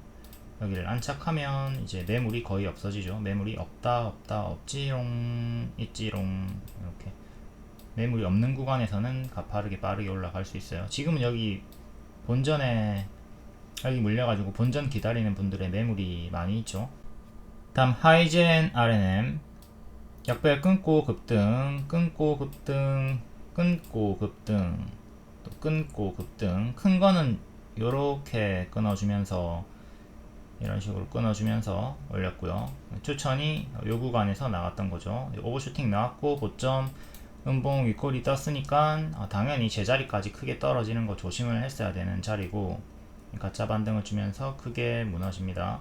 여기를 안착하면 이제 매물이 거의 없어지죠. 매물이 없다 없지롱 있지롱, 이렇게 매물이 없는 구간에서는 가파르게 빠르게 올라갈 수 있어요. 지금은 여기 본전에 여기 물려가지고 본전 기다리는 분들의 매물이 많이 있죠. 다음 하이젠 RNM 약별 끊고 급등, 끊고 급등, 끊고 급등, 또 끊고 급등. 큰 거는 요렇게 끊어주면서 이런 식으로 끊어주면서 올렸고요. 추천이 요 구간에서 나갔던 거죠. 오버슈팅 나왔고 고점 음봉 윗골이 떴으니까 당연히 제자리까지 크게 떨어지는 거 조심을 했어야 되는 자리고, 가짜 반등을 주면서 크게 무너집니다.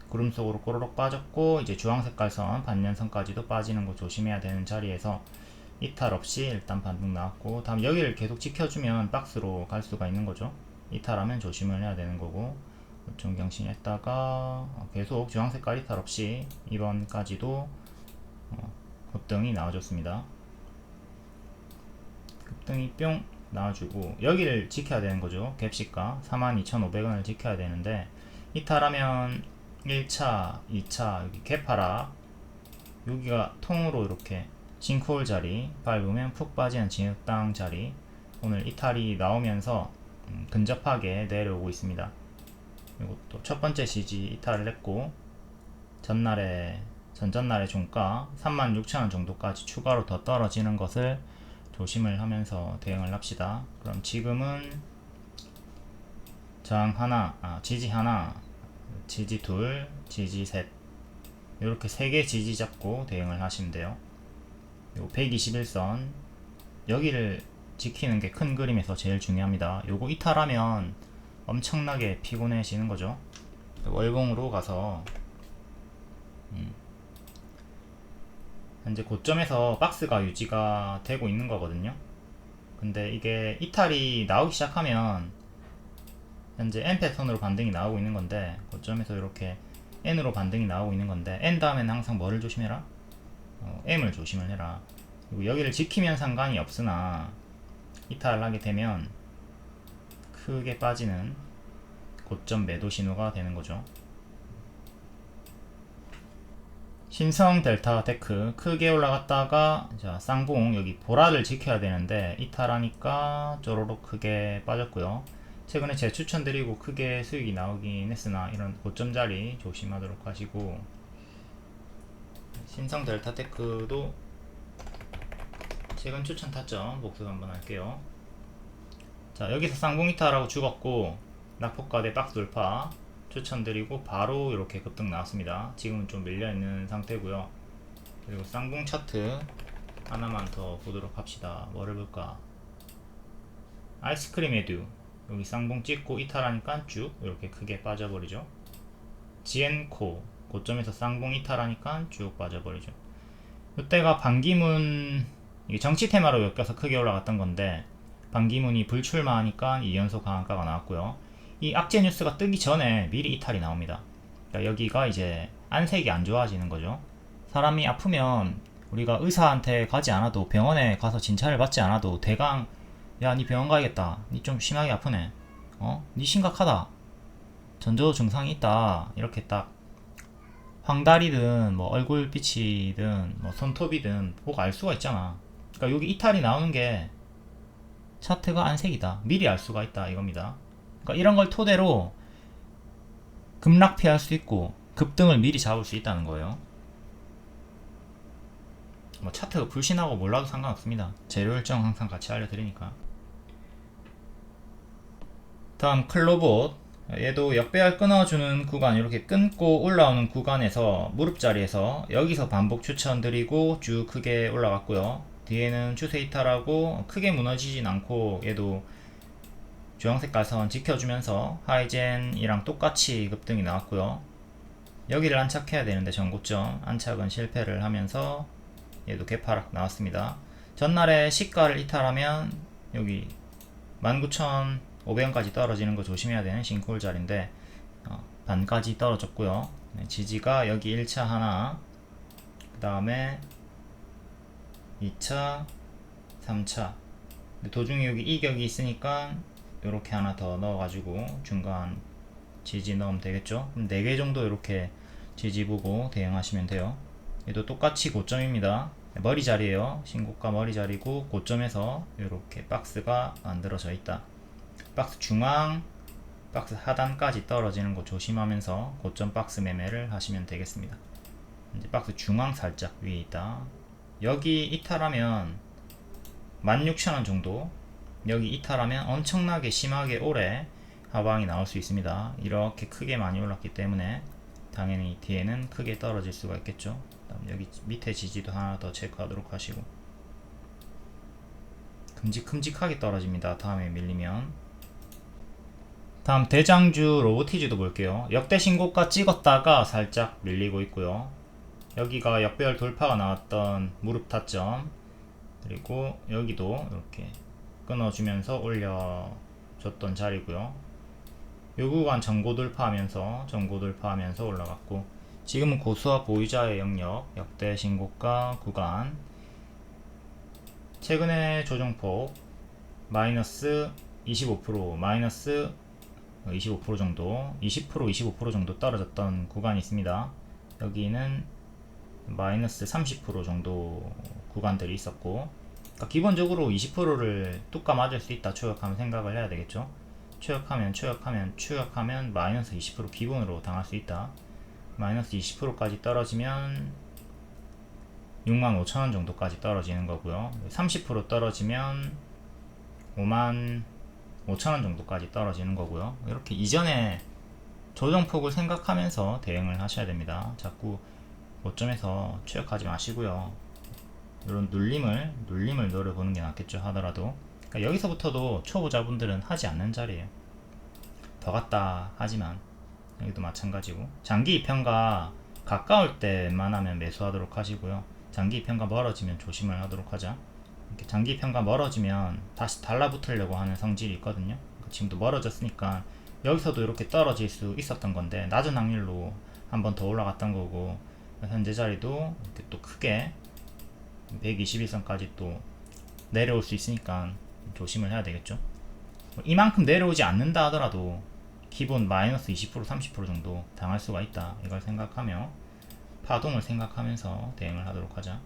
구름 속으로 꼬르륵 빠졌고, 이제 주황 색깔 선 반년선까지도 빠지는 거 조심해야 되는 자리에서 이탈 없이 일단 반등 나왔고, 다음 여기를 계속 지켜주면 박스로 갈 수가 있는 거죠. 이탈하면 조심을 해야 되는 거고, 좀 경신했다가 계속 주황 색깔 이탈 없이 이번까지도 급등이 나와줬습니다. 급등이 뿅 나와주고 여기를 지켜야 되는 거죠. 갭시가 42,500원을 지켜야 되는데, 이탈하면 1차, 2차 여기 갭하락, 여기가 통으로 이렇게 싱크홀 자리 밟으면 푹 빠지는 진흙땅 자리, 오늘 이탈이 나오면서 근접하게 내려오고 있습니다. 이것도 첫 번째 지지 이탈을 했고, 전전날의 종가 36,000원 정도까지 추가로 더 떨어지는 것을 조심을 하면서 대응을 합시다. 그럼 지금은 저항 하나, 지지 하나, 지지 둘, 지지 셋, 이렇게 3개 지지 잡고 대응을 하시면 돼요. 요 121선 여기를 지키는 게 큰 그림에서 제일 중요합니다. 요거 이탈하면 엄청나게 피곤해지는 거죠. 월봉으로 가서 현재 고점에서 박스가 유지가 되고 있는 거거든요. 근데 이게 이탈이 나오기 시작하면 현재 N 패턴으로 반등이 나오고 있는 건데, 고점에서 이렇게 N으로 반등이 나오고 있는 건데, N 다음에는 항상 뭐를 조심해라? M을 조심을 해라. 그리고 여기를 지키면 상관이 없으나 이탈을 하게 되면 크게 빠지는 고점 매도 신호가 되는 거죠. 신성 델타 테크 크게 올라갔다가 자 쌍봉 여기 보라를 지켜야 되는데 이탈하니까 쪼로록 크게 빠졌고요. 최근에 제 추천드리고 크게 수익이 나오긴 했으나 이런 고점 자리 조심하도록 하시고, 신성 델타 테크도 최근 추천 타점 복습 한번 할게요. 자 여기서 쌍봉 이탈하고 죽었고 낙폭과대 박스 돌파 추천드리고 바로 이렇게 급등 나왔습니다. 지금은 좀 밀려있는 상태고요. 그리고 쌍봉 차트 하나만 더 보도록 합시다. 뭐를 볼까? 아이스크림 에듀 여기 쌍봉 찍고 이탈하니까 쭉 이렇게 크게 빠져버리죠. 지엔코 고점에서 쌍봉 이탈하니까 쭉 빠져버리죠. 이때가 반기문 이게 정치 테마로 엮여서 크게 올라갔던 건데, 반기문이 불출마하니까 2연속 강한가가 나왔고요. 이 악재 뉴스가 뜨기 전에 미리 이탈이 나옵니다. 그러니까 여기가 이제 안색이 안 좋아지는 거죠. 사람이 아프면 우리가 의사한테 가지 않아도, 병원에 가서 진찰을 받지 않아도 대강 야 니 병원 가야겠다, 니 좀 심하게 아프네, 니 심각하다, 전조 증상이 있다, 이렇게 딱 황달이든 뭐 얼굴빛이든 뭐 손톱이든 보고 알 수가 있잖아. 그러니까 여기 이탈이 나오는 게 차트가 안색이다, 미리 알 수가 있다 이겁니다. 그러니까 이런 걸 토대로 급락 피할 수 있고 급등을 미리 잡을 수 있다는 거예요. 뭐 차트가 불신하고 몰라도 상관없습니다. 재료 일정 항상 같이 알려드리니까. 다음 클로봇, 얘도 역배열 끊어주는 구간, 이렇게 끊고 올라오는 구간에서 무릎 자리에서 여기서 반복 추천드리고 쭉 크게 올라갔고요. 뒤에는 추세 이탈하고 크게 무너지진 않고 얘도 주황색 가선 지켜주면서 하이젠이랑 똑같이 급등이 나왔고요. 여기를 안착해야 되는데 전고점 안착은 실패를 하면서 얘도 개파락 나왔습니다. 전날에 시가를 이탈하면 여기 19,500원까지 떨어지는 거 조심해야 되는 싱크홀 자리인데 반까지 떨어졌고요. 지지가 여기 1차 하나, 그 다음에 2차, 3차. 도중에 여기 이격이 있으니까 이렇게 하나 더 넣어가지고 중간 지지 넣으면 되겠죠. 그럼 4개 정도 이렇게 지지 보고 대응하시면 돼요. 얘도 똑같이 고점입니다. 머리 자리에요. 신고가 머리 자리고 고점에서 이렇게 박스가 만들어져 있다. 박스 중앙, 박스 하단까지 떨어지는 거 조심하면서 고점 박스 매매를 하시면 되겠습니다. 이제 박스 중앙 살짝 위에 있다. 여기 이탈하면 16,000원 정도, 여기 이탈하면 엄청나게 심하게 오래 하방이 나올 수 있습니다. 이렇게 크게 많이 올랐기 때문에 당연히 뒤에는 크게 떨어질 수가 있겠죠. 그다음 여기 밑에 지지도 하나 더 체크하도록 하시고, 큼직큼직하게 떨어집니다. 다음에 밀리면. 다음 대장주 로보티즈도 볼게요. 역대 신고가 찍었다가 살짝 밀리고 있고요. 여기가 역배열 돌파가 나왔던 무릎 타점, 그리고 여기도 이렇게 끊어주면서 올려줬던 자리고요. 요 구간 전고 돌파하면서 올라갔고, 지금은 고수와 보유자의 영역, 역대 신고가 구간, 최근에 조정폭 마이너스 25%, 마이너스 25% 정도, 20%, 25% 정도 떨어졌던 구간이 있습니다. 여기는 마이너스 30% 정도 구간들이 있었고, 그러니까 기본적으로 20%를 뚜까 맞을 수 있다 추격하면 생각을 해야 되겠죠. 추격하면 마이너스 20% 기본으로 당할 수 있다. 마이너스 20%까지 떨어지면 65,000원 정도까지 떨어지는 거고요. 30% 떨어지면 55,000원 정도까지 떨어지는 거고요. 이렇게 이전에 조정폭을 생각하면서 대응을 하셔야 됩니다. 자꾸 고점에서 추격하지 마시고요. 이런 눌림을 노려보는 게 낫겠죠. 하더라도 그러니까 여기서부터도 초보자분들은 하지 않는 자리예요. 더 갔다 하지만 여기도 마찬가지고, 장기 2편과 가까울 때 웬만하면 매수하도록 하시고요. 장기 2편과 멀어지면 조심을 하도록 하자. 이렇게 장기 2편과 멀어지면 다시 달라붙으려고 하는 성질이 있거든요. 지금도 멀어졌으니까 여기서도 이렇게 떨어질 수 있었던 건데 낮은 확률로 한 번 더 올라갔던 거고, 현재 자리도 이렇게 또 크게 121선까지 또 내려올 수 있으니까 조심을 해야 되겠죠. 이만큼 내려오지 않는다 하더라도 기본 마이너스 20% 30% 정도 당할 수가 있다. 이걸 생각하며 파동을 생각하면서 대응을 하도록 하자.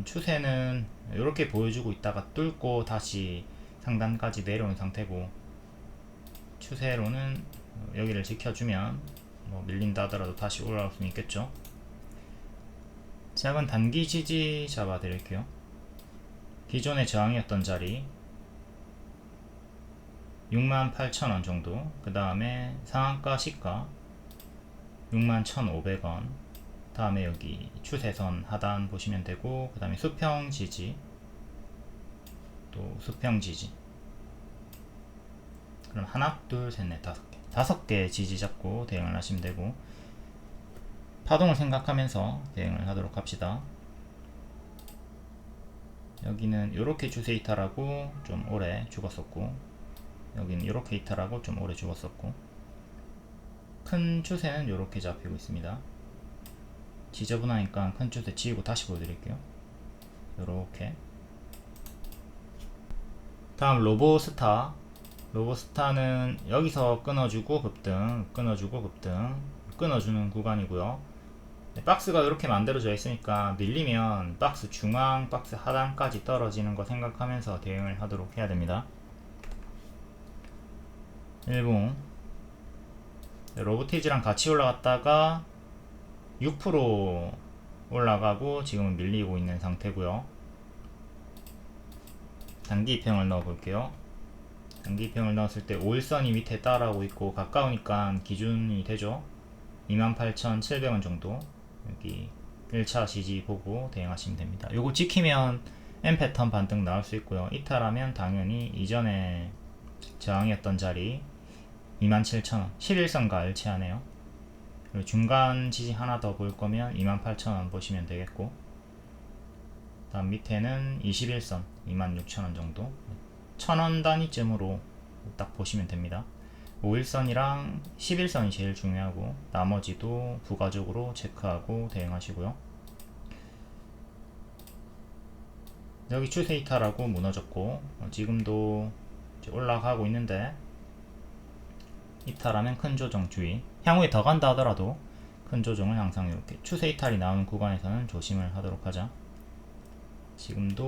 추세는 이렇게 보여주고 있다가 뚫고 다시 상단까지 내려온 상태고, 추세로는 여기를 지켜주면 밀린다 하더라도 다시 올라올 수는 있겠죠. 작은 단기 지지 잡아 드릴게요. 기존의 저항이었던 자리 68,000원 정도, 그 다음에 상한가 시가 61,500원, 다음에 여기 추세선 하단 보시면 되고, 그 다음에 수평 지지, 또 수평 지지. 그럼 하나, 둘, 셋, 넷, 다섯 개 지지 잡고 대응을 하시면 되고, 파동을 생각하면서 대응을 하도록 합시다. 여기는 이렇게 추세 이탈하고 좀 오래 죽었었고, 여기는 이렇게 이탈하고 좀 오래 죽었었고, 큰 추세는 이렇게 잡히고 있습니다. 지저분하니까 큰 추세 지우고 다시 보여드릴게요. 이렇게. 다음 로보스타. 로보스타는 여기서 끊어주고 급등, 끊어주는 구간이고요. 박스가 이렇게 만들어져 있으니까 밀리면 박스 중앙, 박스 하단까지 떨어지는 거 생각하면서 대응을 하도록 해야 됩니다. 일봉 로보티지랑 같이 올라갔다가 6% 올라가고 지금은 밀리고 있는 상태고요. 단기 2평을 넣어 볼게요. 단기 2평을 넣었을 때 5일선이 밑에 따라오고 있고 가까우니까 기준이 되죠. 28,700원 정도. 여기 1차 지지 보고 대응하시면 됩니다. 요거 지키면 M 패턴 반등 나올 수 있고요. 이탈하면 당연히 이전에 저항이었던 자리 27,000원 11선과 일치하네요. 그리고 중간 지지 하나 더 볼 거면 28,000원 보시면 되겠고, 다음 밑에는 21선 26,000원 정도 1,000원 단위쯤으로 딱 보시면 됩니다. 5일선이랑 11선이 제일 중요하고 나머지도 부가적으로 체크하고 대응하시고요. 여기 추세 이탈하고 무너졌고 지금도 올라가고 있는데 이탈하면 큰 조정 주의. 향후에 더 간다 하더라도 큰 조정을 항상 이렇게 추세 이탈이 나오는 구간에서는 조심을 하도록 하자. 지금도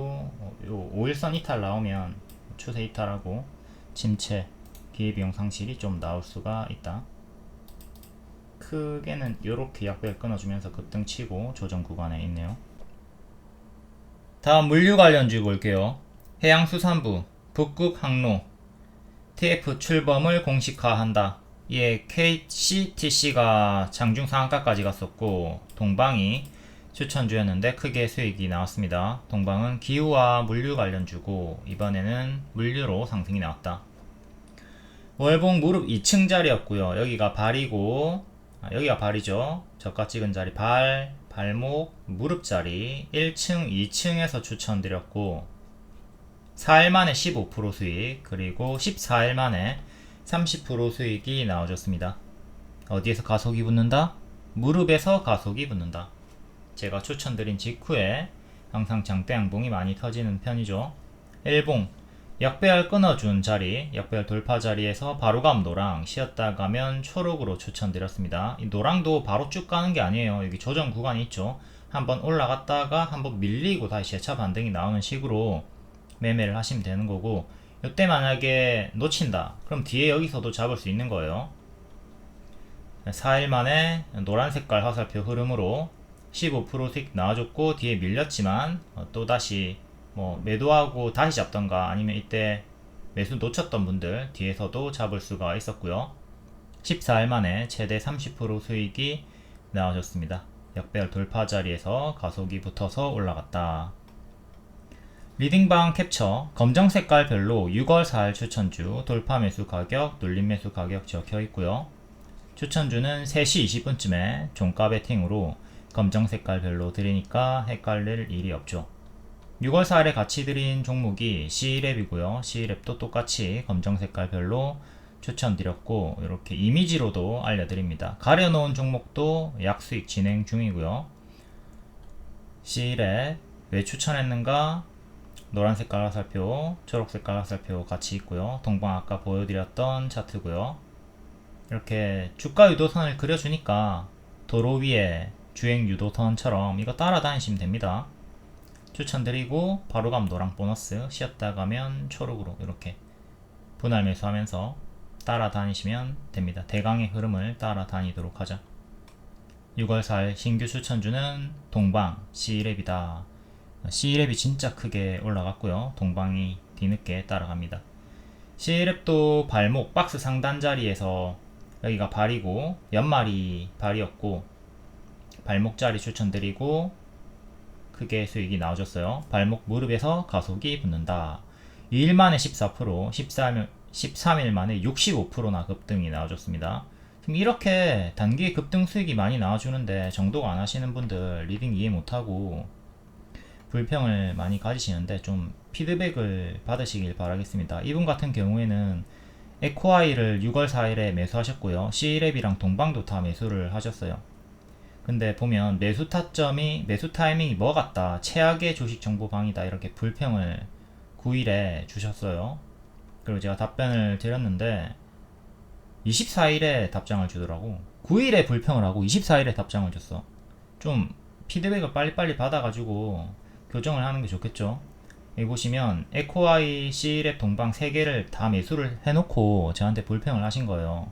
요 5일선 이탈 나오면 추세 이탈하고 침체, 기회비용 상실이 좀 나올 수가 있다. 크게는 이렇게 약배를 끊어주면서 급등 치고 조정 구간에 있네요. 다음 물류 관련주 볼게요. 해양수산부, 북극 항로, TF 출범을 공식화한다. 이에 KCTC가 장중 상한가까지 갔었고 동방이 추천주였는데 크게 수익이 나왔습니다. 동방은 기후와 물류 관련주고 이번에는 물류로 상승이 나왔다. 월봉 무릎 2층 자리였고요. 여기가 발이고 여기가 발이죠. 저가 찍은 자리 발목, 무릎 자리 1층, 2층에서 추천드렸고 4일 만에 15% 수익, 그리고 14일 만에 30% 수익이 나와줬습니다. 어디에서 가속이 붙는다? 무릎에서 가속이 붙는다. 제가 추천드린 직후에 항상 장대 양봉이 많이 터지는 편이죠. L봉 약배열 끊어준 자리, 약배열 돌파 자리에서 바로감 노랑, 쉬었다 가면 초록으로 추천드렸습니다. 이 노랑도 바로 쭉 가는 게 아니에요. 여기 조정 구간이 있죠. 한번 올라갔다가 한번 밀리고 다시 재차 반등이 나오는 식으로 매매를 하시면 되는 거고, 이때 만약에 놓친다 그럼 뒤에 여기서도 잡을 수 있는 거예요. 4일 만에 노란 색깔 화살표 흐름으로 15% 수익 나와줬고 뒤에 밀렸지만 또다시 매도하고 다시 잡던가 아니면 이때 매수 놓쳤던 분들 뒤에서도 잡을 수가 있었고요. 14일 만에 최대 30% 수익이 나와줬습니다. 역배열 돌파 자리에서 가속이 붙어서 올라갔다. 리딩방 캡처 검정 색깔 별로 6월 4일 추천주 돌파 매수 가격, 눌림 매수 가격 적혀 있고요. 추천주는 3시 20분쯤에 종가 베팅으로 검정 색깔 별로 드리니까 헷갈릴 일이 없죠. 6월 4일에 같이 드린 종목이 C랩이고요. C랩도 똑같이 검정 색깔 별로 추천드렸고 이렇게 이미지로도 알려드립니다. 가려놓은 종목도 약수익 진행 중이고요. C랩 왜 추천했는가? 노란 색깔 화살표, 초록 색깔 화살표 같이 있고요. 동방 아까 보여드렸던 차트고요. 이렇게 주가 유도선을 그려주니까 도로 위에 주행 유도선처럼 이거 따라다니시면 됩니다. 추천드리고 바로감 노랑 보너스, 쉬었다 가면 초록으로 이렇게 분할 매수하면서 따라다니시면 됩니다. 대강의 흐름을 따라다니도록 하자. 6월 4일 신규 추천주는 동방 C랩이다. C랩이 진짜 크게 올라갔고요. 동방이 뒤늦게 따라갑니다. C랩도 발목 박스 상단 자리에서 여기가 발이고 연말이 발이었고 발목 자리 추천드리고 크게 수익이 나와줬어요. 발목 무릎에서 가속이 붙는다. 2일 만에 14%, 13일 만에 65%나 급등이 나와줬습니다. 지금 이렇게 단기 급등 수익이 많이 나와주는데 정독 안 하시는 분들 리딩 이해 못하고 불평을 많이 가지시는데 좀 피드백을 받으시길 바라겠습니다. 이분 같은 경우에는 에코아이를 6월 4일에 매수하셨고요. C랩이랑 동방도 다 매수를 하셨어요. 근데 보면 매수 타점이, 매수 타이밍이 뭐 같다, 최악의 주식 정보방이다 이렇게 불평을 9일에 주셨어요. 그리고 제가 답변을 드렸는데 24일에 답장을 주더라고. 9일에 불평을 하고 24일에 답장을 줬어. 좀 피드백을 빨리빨리 받아가지고 교정을 하는 게 좋겠죠. 여기 보시면 에코아이, C랩, 동방 3개를 다 매수를 해놓고 저한테 불평을 하신 거예요.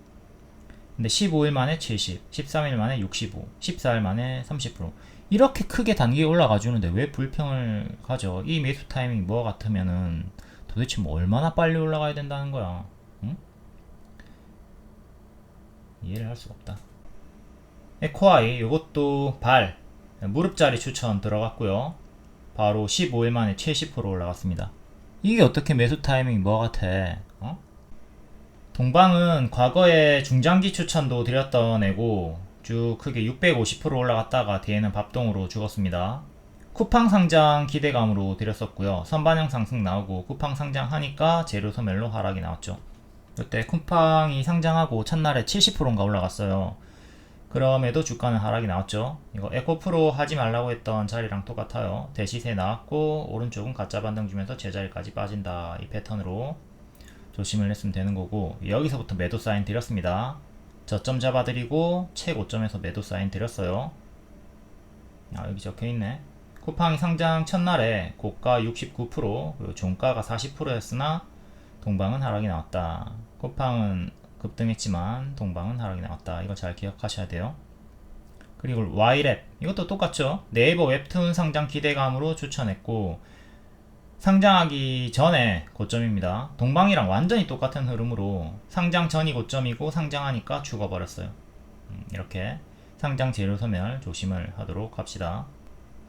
근데 15일 만에 70, 13일 만에 65, 14일 만에 30% 이렇게 크게 단기에 올라가 주는데 왜 불평을 가져? 이 매수 타이밍이 뭐 같으면은 도대체 뭐 얼마나 빨리 올라가야 된다는 거야? 응? 이해를 할 수가 없다. 에코아이 요것도 발 무릎자리 추천 들어갔고요. 바로 15일 만에 70% 올라갔습니다. 이게 어떻게 매수 타이밍이 뭐 같아? 동방은 과거에 중장기 추천도 드렸던 애고 쭉 크게 650% 올라갔다가 뒤에는 밥동으로 죽었습니다. 쿠팡 상장 기대감으로 드렸었고요. 선반영 상승 나오고 쿠팡 상장하니까 재료 소멸로 하락이 나왔죠. 그때 쿠팡이 상장하고 첫날에 70%인가 올라갔어요. 그럼에도 주가는 하락이 나왔죠. 이거 에코프로 하지 말라고 했던 자리랑 똑같아요. 대시세 나왔고 오른쪽은 가짜 반등 주면서 제자리까지 빠진다. 이 패턴으로 조심을 했으면 되는 거고, 여기서부터 매도 사인 드렸습니다. 저점 잡아드리고 최고점에서 매도 사인 드렸어요. 여기 적혀있네. 쿠팡이 상장 첫날에 고가 69% 그리고 종가가 40%였으나 동방은 하락이 나왔다. 쿠팡은 급등했지만 동방은 하락이 나왔다. 이거 잘 기억하셔야 돼요. 그리고 Y랩 이것도 똑같죠. 네이버 웹툰 상장 기대감으로 추천했고 상장하기 전에 고점입니다. 동방이랑 완전히 똑같은 흐름으로 상장 전이 고점이고 상장하니까 죽어버렸어요. 이렇게 상장 재료 소멸 조심을 하도록 합시다.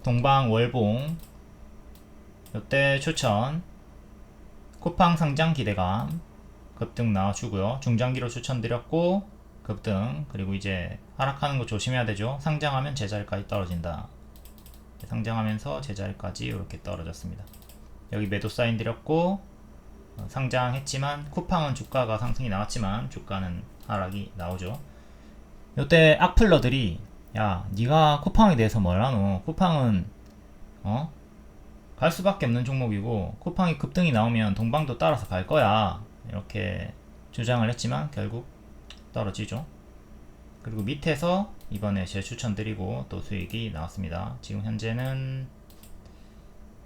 동방 월봉 이때 추천 쿠팡 상장 기대감 급등 나와주고요. 중장기로 추천드렸고 급등, 그리고 이제 하락하는 거 조심해야 되죠. 상장하면 제자리까지 떨어진다. 상장하면서 제자리까지 이렇게 떨어졌습니다. 여기 매도 사인 드렸고 상장했지만 쿠팡은 주가가 상승이 나왔지만 주가는 하락이 나오죠. 이때 악플러들이 야 니가 쿠팡에 대해서 뭘 하노? 쿠팡은 갈 수밖에 없는 종목이고 쿠팡이 급등이 나오면 동방도 따라서 갈 거야, 이렇게 주장을 했지만 결국 떨어지죠. 그리고 밑에서 이번에 제 추천드리고 또 수익이 나왔습니다. 지금 현재는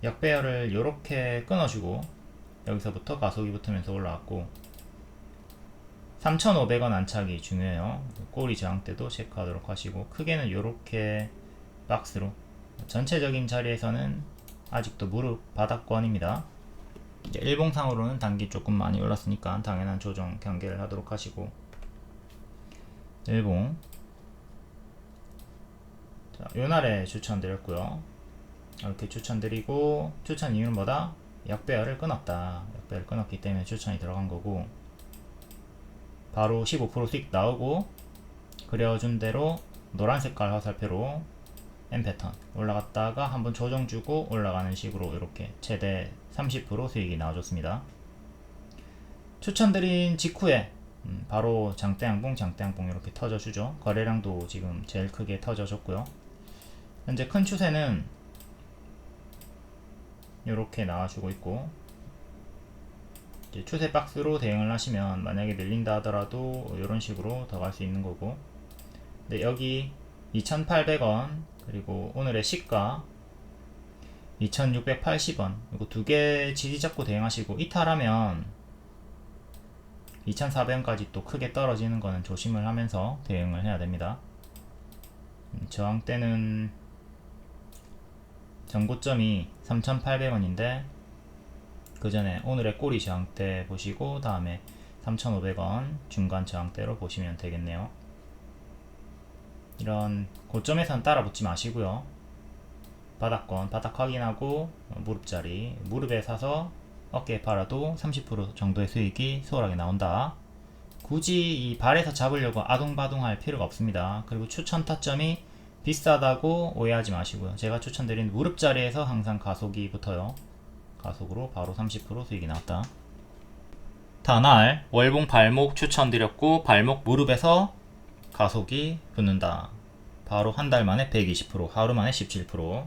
역배열을 이렇게 끊어주고 여기서부터 가속이 붙으면서 올라왔고 3,500원 안착이 중요해요. 꼬리 저항 때도 체크하도록 하시고 크게는 이렇게 박스로, 전체적인 자리에서는 아직도 무릎 바닥권입니다. 이제 일봉상으로는 단기 조금 많이 올랐으니까 당연한 조정 경계를 하도록 하시고, 일봉 자, 요날에 추천드렸고요. 이렇게 추천드리고, 추천 이유는 뭐다? 역배열을 끊었다. 역배열을 끊었기 때문에 추천이 들어간 거고, 바로 15% 수익 나오고 그려준 대로 노란 색깔 화살표로 M 패턴 올라갔다가 한번 조정 주고 올라가는 식으로 이렇게 최대 30% 수익이 나와줬습니다. 추천드린 직후에 바로 장대양봉 이렇게 터져주죠. 거래량도 지금 제일 크게 터져줬고요. 현재 큰 추세는 이렇게 나와주고 있고, 이제 추세 박스로 대응을 하시면 만약에 밀린다 하더라도 이런 식으로 더 갈 수 있는 거고, 근데 여기 2,800원 그리고 오늘의 시가 2,680원 이거 두 개 지지 잡고 대응하시고 이탈하면 2,400원까지 또 크게 떨어지는 거는 조심을 하면서 대응을 해야 됩니다. 저항대는 전고점이 3,800원인데 그 전에 오늘의 꼬리 저항대 보시고 다음에 3,500원 중간 저항대로 보시면 되겠네요. 이런 고점에선 따라 붙지 마시고요. 바닥권 바닥 확인하고 무릎자리 무릎에 사서 어깨에 팔아도 30% 정도의 수익이 수월하게 나온다. 굳이 이 발에서 잡으려고 아둥바둥 할 필요가 없습니다. 그리고 추천 타점이 비싸다고 오해하지 마시고요. 제가 추천드린 무릎자리에서 항상 가속이 붙어요. 가속으로 바로 30% 수익이 나왔다. 다날 월봉 발목 추천드렸고 발목 무릎에서 가속이 붙는다. 바로 한 달 만에 120%, 하루 만에 17%.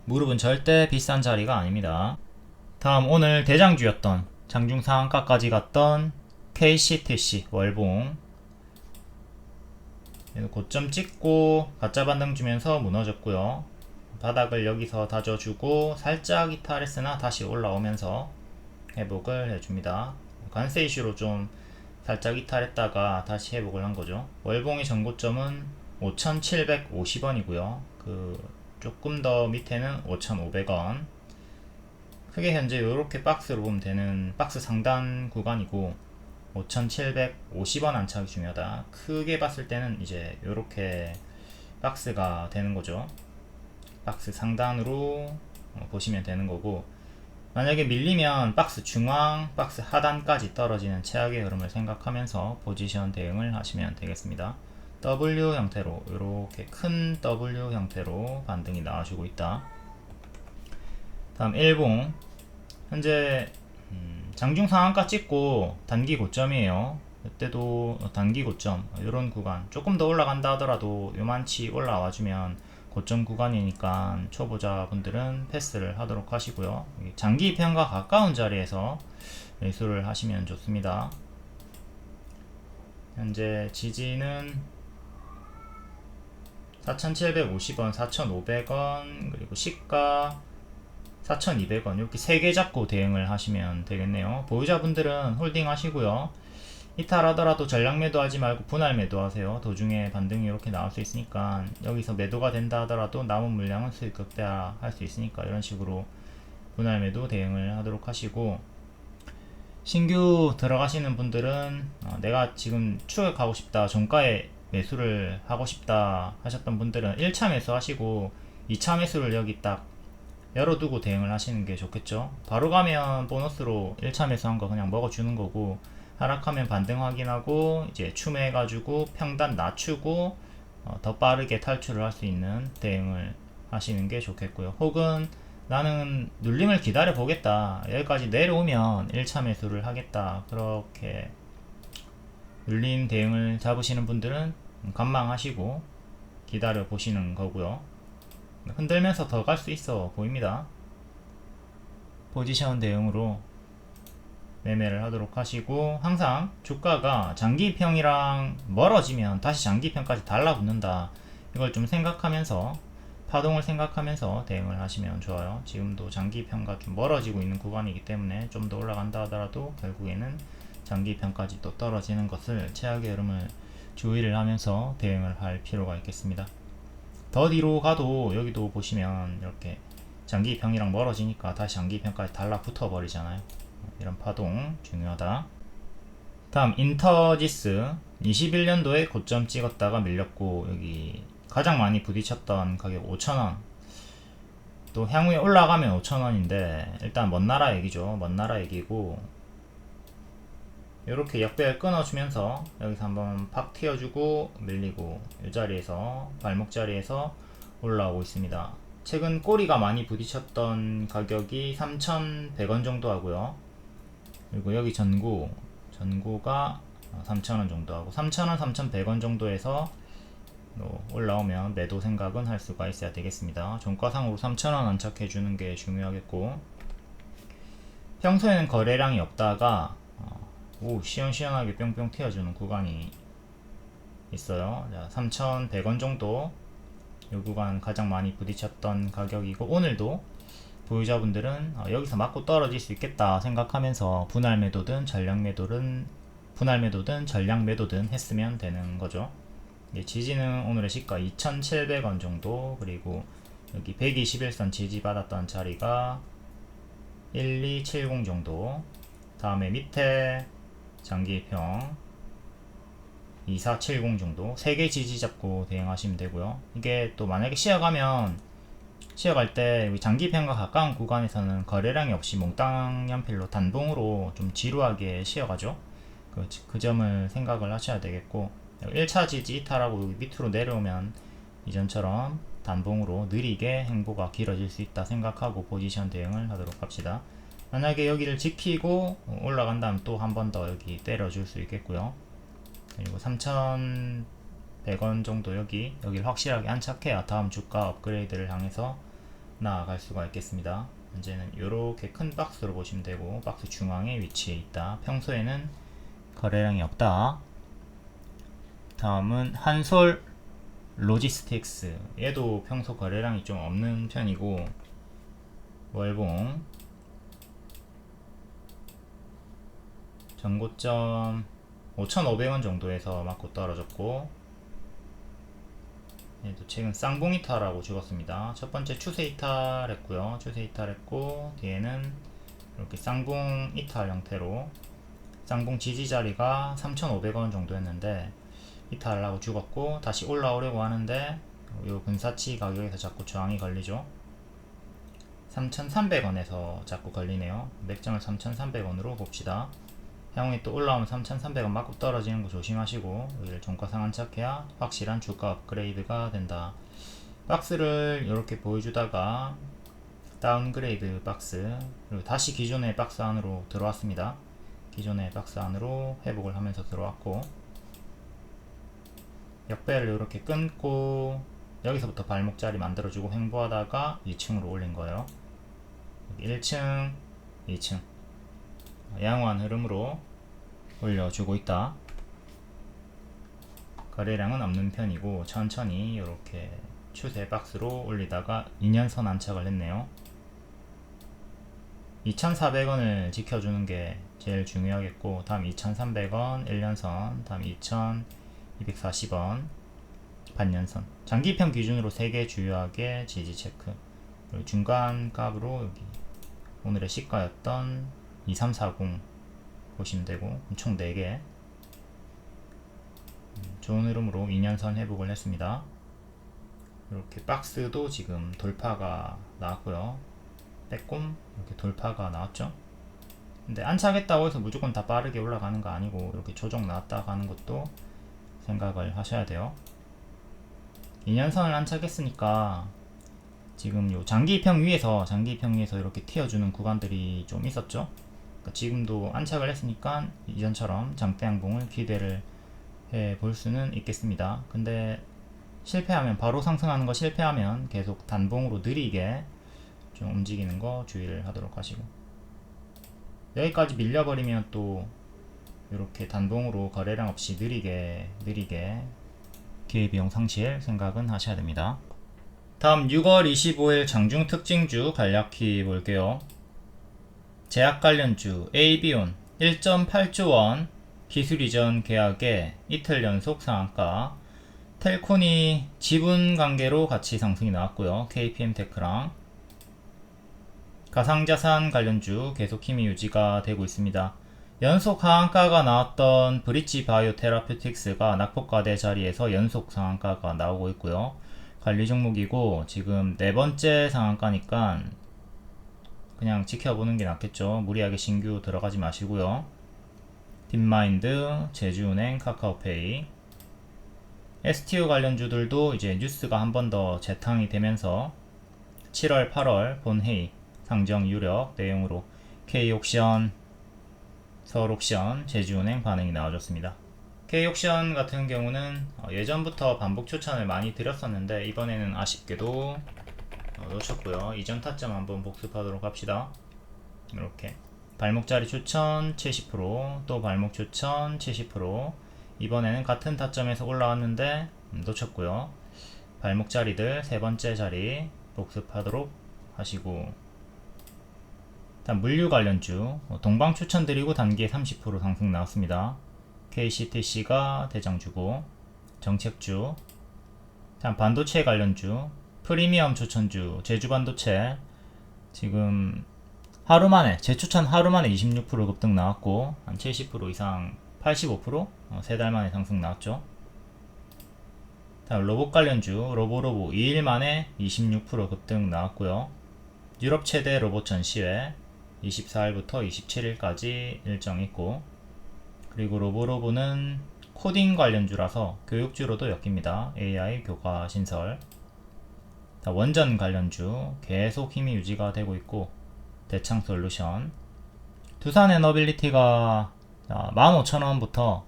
무릎은 절대 비싼 자리가 아닙니다. 다음 오늘 대장주였던 장중 상한가까지 갔던 KCTC 월봉 고점 찍고 가짜 반등 주면서 무너졌고요. 바닥을 여기서 다져주고 살짝 이탈했으나 다시 올라오면서 회복을 해줍니다. 관세 이슈로 좀 살짝 이탈했다가 다시 회복을 한 거죠. 월봉의 전고점은 5,750원이고요. 그 조금 더 밑에는 5,500원. 크게 현재 이렇게 박스로 보면 되는 박스 상단 구간이고 5,750원 안착이 중요하다. 크게 봤을 때는 이제 이렇게 박스가 되는 거죠. 박스 상단으로 보시면 되는 거고, 만약에 밀리면 박스 중앙, 박스 하단까지 떨어지는 최악의 흐름을 생각하면서 포지션 대응을 하시면 되겠습니다. W 형태로, 이렇게 큰 W 형태로 반등이 나와주고 있다. 다음 일봉. 현재 장중 상한가 찍고 단기 고점이에요. 이때도 단기 고점, 이런 구간 조금 더 올라간다 하더라도 요만치 올라와주면 고점 구간이니까 초보자분들은 패스를 하도록 하시고요. 장기 편과 가까운 자리에서 매수를 하시면 좋습니다. 현재 지지는 4,750원, 4,500원, 그리고 시가 4,200원, 이렇게 3개 잡고 대응을 하시면 되겠네요. 보유자분들은 홀딩 하시고요. 이탈하더라도 전량 매도하지 말고 분할 매도하세요. 도중에 반등이 이렇게 나올 수 있으니까, 여기서 매도가 된다 하더라도 남은 물량은 수익 극대화할 수 있으니까 이런 식으로 분할 매도 대응을 하도록 하시고, 신규 들어가시는 분들은 내가 지금 추격하고 싶다, 종가에 매수를 하고 싶다 하셨던 분들은 1차 매수 하시고 2차 매수를 여기 딱 열어두고 대응을 하시는 게 좋겠죠. 바로 가면 보너스로 1차 매수한 거 그냥 먹어주는 거고, 하락하면 반등 확인하고 이제 추매해가지고 평단 낮추고 더 빠르게 탈출을 할 수 있는 대응을 하시는 게 좋겠고요. 혹은 나는 눌림을 기다려 보겠다, 여기까지 내려오면 1차 매수를 하겠다, 그렇게 눌림 대응을 잡으시는 분들은 관망하시고 기다려 보시는 거고요. 흔들면서 더 갈 수 있어 보입니다. 포지션 대응으로 매매를 하도록 하시고, 항상 주가가 장기평이랑 멀어지면 다시 장기평까지 달라붙는다, 이걸 좀 생각하면서, 파동을 생각하면서 대응을 하시면 좋아요. 지금도 장기평과 좀 멀어지고 있는 구간이기 때문에 좀 더 올라간다 하더라도 결국에는 장기평까지 또 떨어지는 것을, 최악의 흐름을 주의를 하면서 대응을 할 필요가 있겠습니다. 더 뒤로 가도 여기도 보시면 이렇게 장기평이랑 멀어지니까 다시 장기평까지 달라붙어 버리잖아요. 이런 파동 중요하다. 다음 인터지스. 21년도에 고점 찍었다가 밀렸고, 여기 가장 많이 부딪혔던 가격 5,000원, 또 향후에 올라가면 5,000원인데 일단 먼 나라 얘기죠. 먼 나라 얘기고, 이렇게 역배열 끊어주면서 여기서 한번 팍 튀어주고 밀리고, 이 자리에서 발목 자리에서 올라오고 있습니다. 최근 꼬리가 많이 부딪혔던 가격이 3,100원 정도 하고요. 그리고 여기 전고가 3,000원 정도 하고, 3,000원, 3,100원 정도에서 올라오면 매도 생각은 할 수가 있어야 되겠습니다. 종가상으로 3,000원 안착해 주는 게 중요하겠고, 평소에는 거래량이 없다가 시원시원하게 뿅뿅 튀어주는 구간이 있어요. 3,100원 정도, 이 구간 가장 많이 부딪혔던 가격이고, 오늘도 보유자분들은 여기서 맞고 떨어질 수 있겠다 생각하면서 분할 매도든 전량 매도든 했으면 되는 거죠. 지지는 오늘의 시가 2,700원 정도, 그리고 여기 121선 지지 받았던 자리가 1270 정도, 다음에 밑에 장기평 2470 정도, 3개 지지 잡고 대응하시면 되고요. 이게 또 만약에 쉬어갈 때 여기 장기평과 가까운 구간에서는 거래량이 없이 몽땅 연필로 단봉으로 좀 지루하게 쉬어가죠. 그 점을 생각을 하셔야 되겠고, 1차 지지 이탈하고 여기 밑으로 내려오면 이전처럼 단봉으로 느리게 행보가 길어질 수 있다 생각하고 포지션 대응을 하도록 합시다. 만약에 여기를 지키고 올라간다면 또 한 번 더 여기 때려줄 수 있겠고요. 그리고 3,100원 정도 여기를 확실하게 안착해야 다음 주가 업그레이드를 향해서 나아갈 수가 있겠습니다. 현재는 이렇게 큰 박스로 보시면 되고, 박스 중앙에 위치해 있다. 평소에는 거래량이 없다. 다음은 한솔 로지스틱스. 얘도 평소 거래량이 좀 없는 편이고, 월봉 전고점 5,500원 정도에서 맞고 떨어졌고, 얘도 최근 쌍봉 이탈하고 죽었습니다. 첫 번째 추세 이탈했고요. 추세 이탈했고, 뒤에는 이렇게 쌍봉 이탈 형태로 쌍봉 지지 자리가 3,500원 정도 였는데 이탈하고 죽었고, 다시 올라오려고 하는데 요 근사치 가격에서 자꾸 저항이 걸리죠. 3,300원에서 자꾸 걸리네요. 맥점을 3,300원으로 봅시다. 향후에 또 올라오면 3,300원 맞고 떨어지는 거 조심하시고, 여기를 종가 상한 착해야 확실한 주가 업그레이드가 된다. 박스를 이렇게 보여주다가 다운그레이드 박스, 그리고 다시 기존의 박스 안으로 들어왔습니다. 기존의 박스 안으로 회복을 하면서 들어왔고, 역배를 이렇게 끊고 여기서부터 발목자리 만들어주고 횡보하다가 2층으로 올린 거예요. 1층, 2층 양호한 흐름으로 올려주고 있다. 거래량은 없는 편이고 천천히 이렇게 추세 박스로 올리다가 2년선 안착을 했네요. 2,400원을 지켜주는 게 제일 중요하겠고, 다음 2,300원 1년선, 다음 2,240원 반년선, 장기평 기준으로 3개 주요하게 지지 체크, 그리고 중간 값으로 여기 오늘의 시가였던 2340 보시면 되고, 총 4개 좋은 흐름으로 2년선 회복을 했습니다. 이렇게 박스도 지금 돌파가 나왔고요. 빼꼼 이렇게 돌파가 나왔죠. 근데 안착했다고 해서 무조건 다 빠르게 올라가는 거 아니고, 이렇게 조정 나왔다 가는 것도 생각을 하셔야 돼요. 2년선을 안착했으니까 지금 요 장기평 위에서 이렇게 튀어주는 구간들이 좀 있었죠. 그러니까 지금도 안착을 했으니까 이전처럼 장대 양봉을 기대를 해 볼 수는 있겠습니다. 근데 실패하면, 바로 상승하는 거 실패하면 계속 단봉으로 느리게 좀 움직이는 거 주의를 하도록 하시고, 여기까지 밀려버리면 또 이렇게 단봉으로 거래량 없이 느리게 기회비용 상실 생각은 하셔야 됩니다. 다음 6월 25일 장중 특징주 간략히 볼게요. 제약 관련주 AB온 1.8조 원 기술 이전 계약에 이틀 연속 상한가, 텔콘이 지분 관계로 같이 상승이 나왔고요. KPM테크랑 가상자산 관련주 계속 힘이 유지가 되고 있습니다. 연속 하한가가 나왔던 브릿지 바이오 테라퓨틱스가 낙폭과대 자리에서 연속 상한가가 나오고 있고요. 관리 종목이고 지금 4번째 상한가니까 그냥 지켜보는 게 낫겠죠. 무리하게 신규 들어가지 마시고요. 딥마인드, 제주은행, 카카오페이, STU 관련주들도 이제 뉴스가 한 번 더 재탕이 되면서 7월, 8월 본회의 상정 유력 내용으로 K옥션, 서울옥션, 제주은행 반응이 나와줬습니다. K옥션 같은 경우는 예전부터 반복 추천을 많이 드렸었는데 이번에는 아쉽게도 놓쳤고요. 이전 타점 한번 복습하도록 합시다. 이렇게 발목자리 추천 70%, 또 발목 추천 70%, 이번에는 같은 타점에서 올라왔는데 놓쳤고요. 발목자리들 3번째 자리 복습하도록 하시고, 일단 물류 관련주 동방 추천드리고 단기에 30% 상승 나왔습니다. KCTC가 대장주고, 정책주. 다음 반도체 관련주 프리미엄 추천주 제주반도체 지금 재추천 하루 만에 26% 급등 나왔고, 한 70% 이상 85% 3달 만에 상승 나왔죠. 다음 로봇 관련주 로보로보 2일 만에 26% 급등 나왔고요. 유럽 최대 로봇 전시회 24일부터 27일까지 일정 있고, 그리고 로보로보는 코딩 관련주라서 교육주로도 엮입니다. AI 교과 신설. 원전 관련주 계속 힘이 유지가 되고 있고, 대창솔루션, 두산에너빌리티가 15,000원부터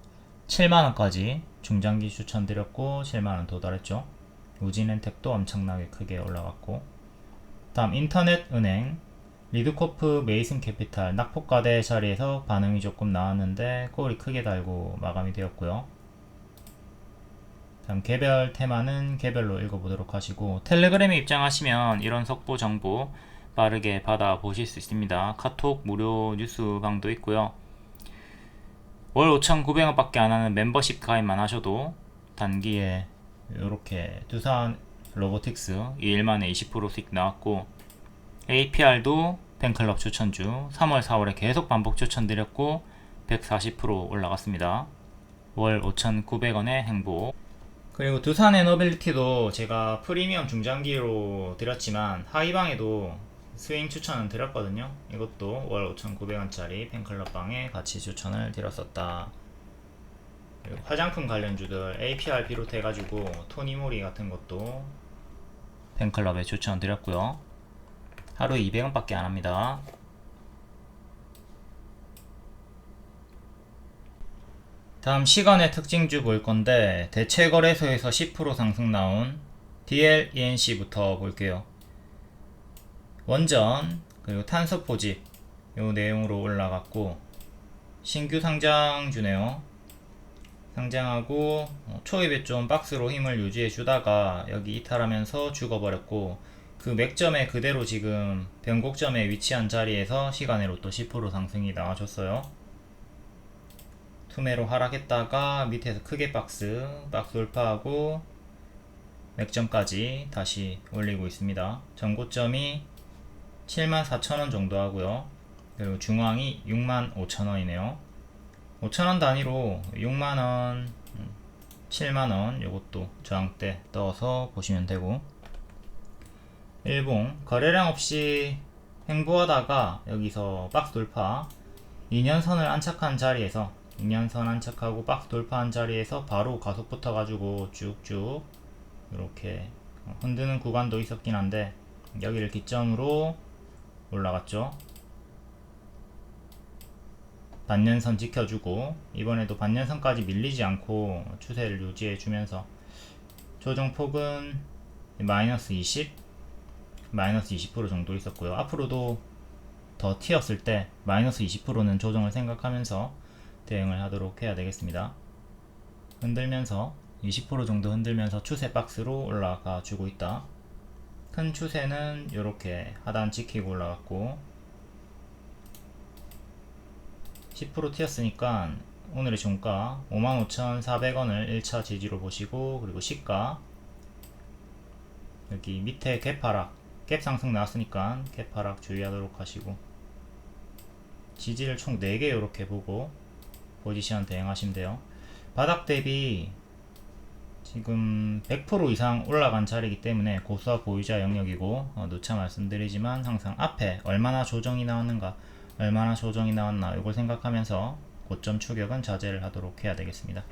7만원까지 중장기 추천드렸고 7만원 도달했죠. 우진엔텍도 엄청나게 크게 올라갔고, 다음 인터넷은행 리드코프 메이슨캐피탈 낙폭과대 자리에서 반응이 조금 나왔는데 꼬리 크게 달고 마감이 되었고요. 다음 개별 테마는 개별로 읽어보도록 하시고, 텔레그램에 입장하시면 이런 속보 정보 빠르게 받아보실 수 있습니다. 카톡 무료 뉴스방도 있고요. 월 5,900원 밖에 안하는 멤버십 가입만 하셔도 단기에 이렇게 두산 로보틱스 2일 만에 20% 수익 나왔고, APR도 팬클럽 추천주 3월 4월에 계속 반복 추천드렸고 140% 올라갔습니다. 월 5,900원의 행복. 그리고 두산의 노빌리티도 제가 프리미엄 중장기로 드렸지만 하위방에도 스윙 추천은 드렸거든요. 이것도 월 5,900원짜리 팬클럽방에 같이 추천을 드렸었다. 그리고 화장품 관련주들 APR 비롯해가지고 토니모리 같은 것도 팬클럽에 추천 드렸고요. 하루에 200원밖에 안 합니다. 다음 시간의 특징주 볼 건데 대체거래소에서 10% 상승 나온 DLENC부터 볼게요. 원전 그리고 탄소 포집 요 내용으로 올라갔고 신규 상장주네요. 상장하고 초입에 좀 박스로 힘을 유지해 주다가 여기 이탈하면서 죽어버렸고 그 맥점에 그대로 지금 변곡점에 위치한 자리에서 시간으로 또 10% 상승이 나와줬어요. 투매로 하락했다가 밑에서 크게 박스 돌파하고 맥점까지 다시 올리고 있습니다. 전고점이 74,000원 정도 하고요. 그리고 중앙이 65,000원이네요. 5,000원 단위로 6만원, 7만원 요것도 저항대 떠서 보시면 되고, 일봉 거래량 없이 횡보하다가 여기서 박스 돌파 2년선을 안착한 자리에서 2년선 안착하고 박스 돌파한 자리에서 바로 가속 붙어 가지고 쭉쭉 이렇게 흔드는 구간도 있었긴 한데 여기를 기점으로 올라갔죠. 반년선 지켜주고 이번에도 반년선까지 밀리지 않고 추세를 유지해 주면서 조정폭은 마이너스 20, 마이너스 20% 정도 있었고요. 앞으로도 더 튀었을 때 마이너스 20%는 조정을 생각하면서 대응을 하도록 해야 되겠습니다. 흔들면서 20% 정도 흔들면서 추세 박스로 올라가 주고 있다. 큰 추세는 이렇게 하단 지키고 올라갔고 10% 튀었으니까 오늘의 종가 55,400원을 1차 지지로 보시고, 그리고 시가 여기 밑에 갭 하락, 갭 상승 나왔으니까 갭 하락 주의하도록 하시고, 지지를 총 4개 이렇게 보고 포지션 대응하시면 돼요. 바닥 대비 지금 100% 이상 올라간 자리이기 때문에 고수와 보유자 영역이고, 누차 말씀드리지만 항상 앞에 얼마나 조정이 나왔는가, 얼마나 조정이 나왔나 이걸 생각하면서 고점 추격은 자제를 하도록 해야 되겠습니다.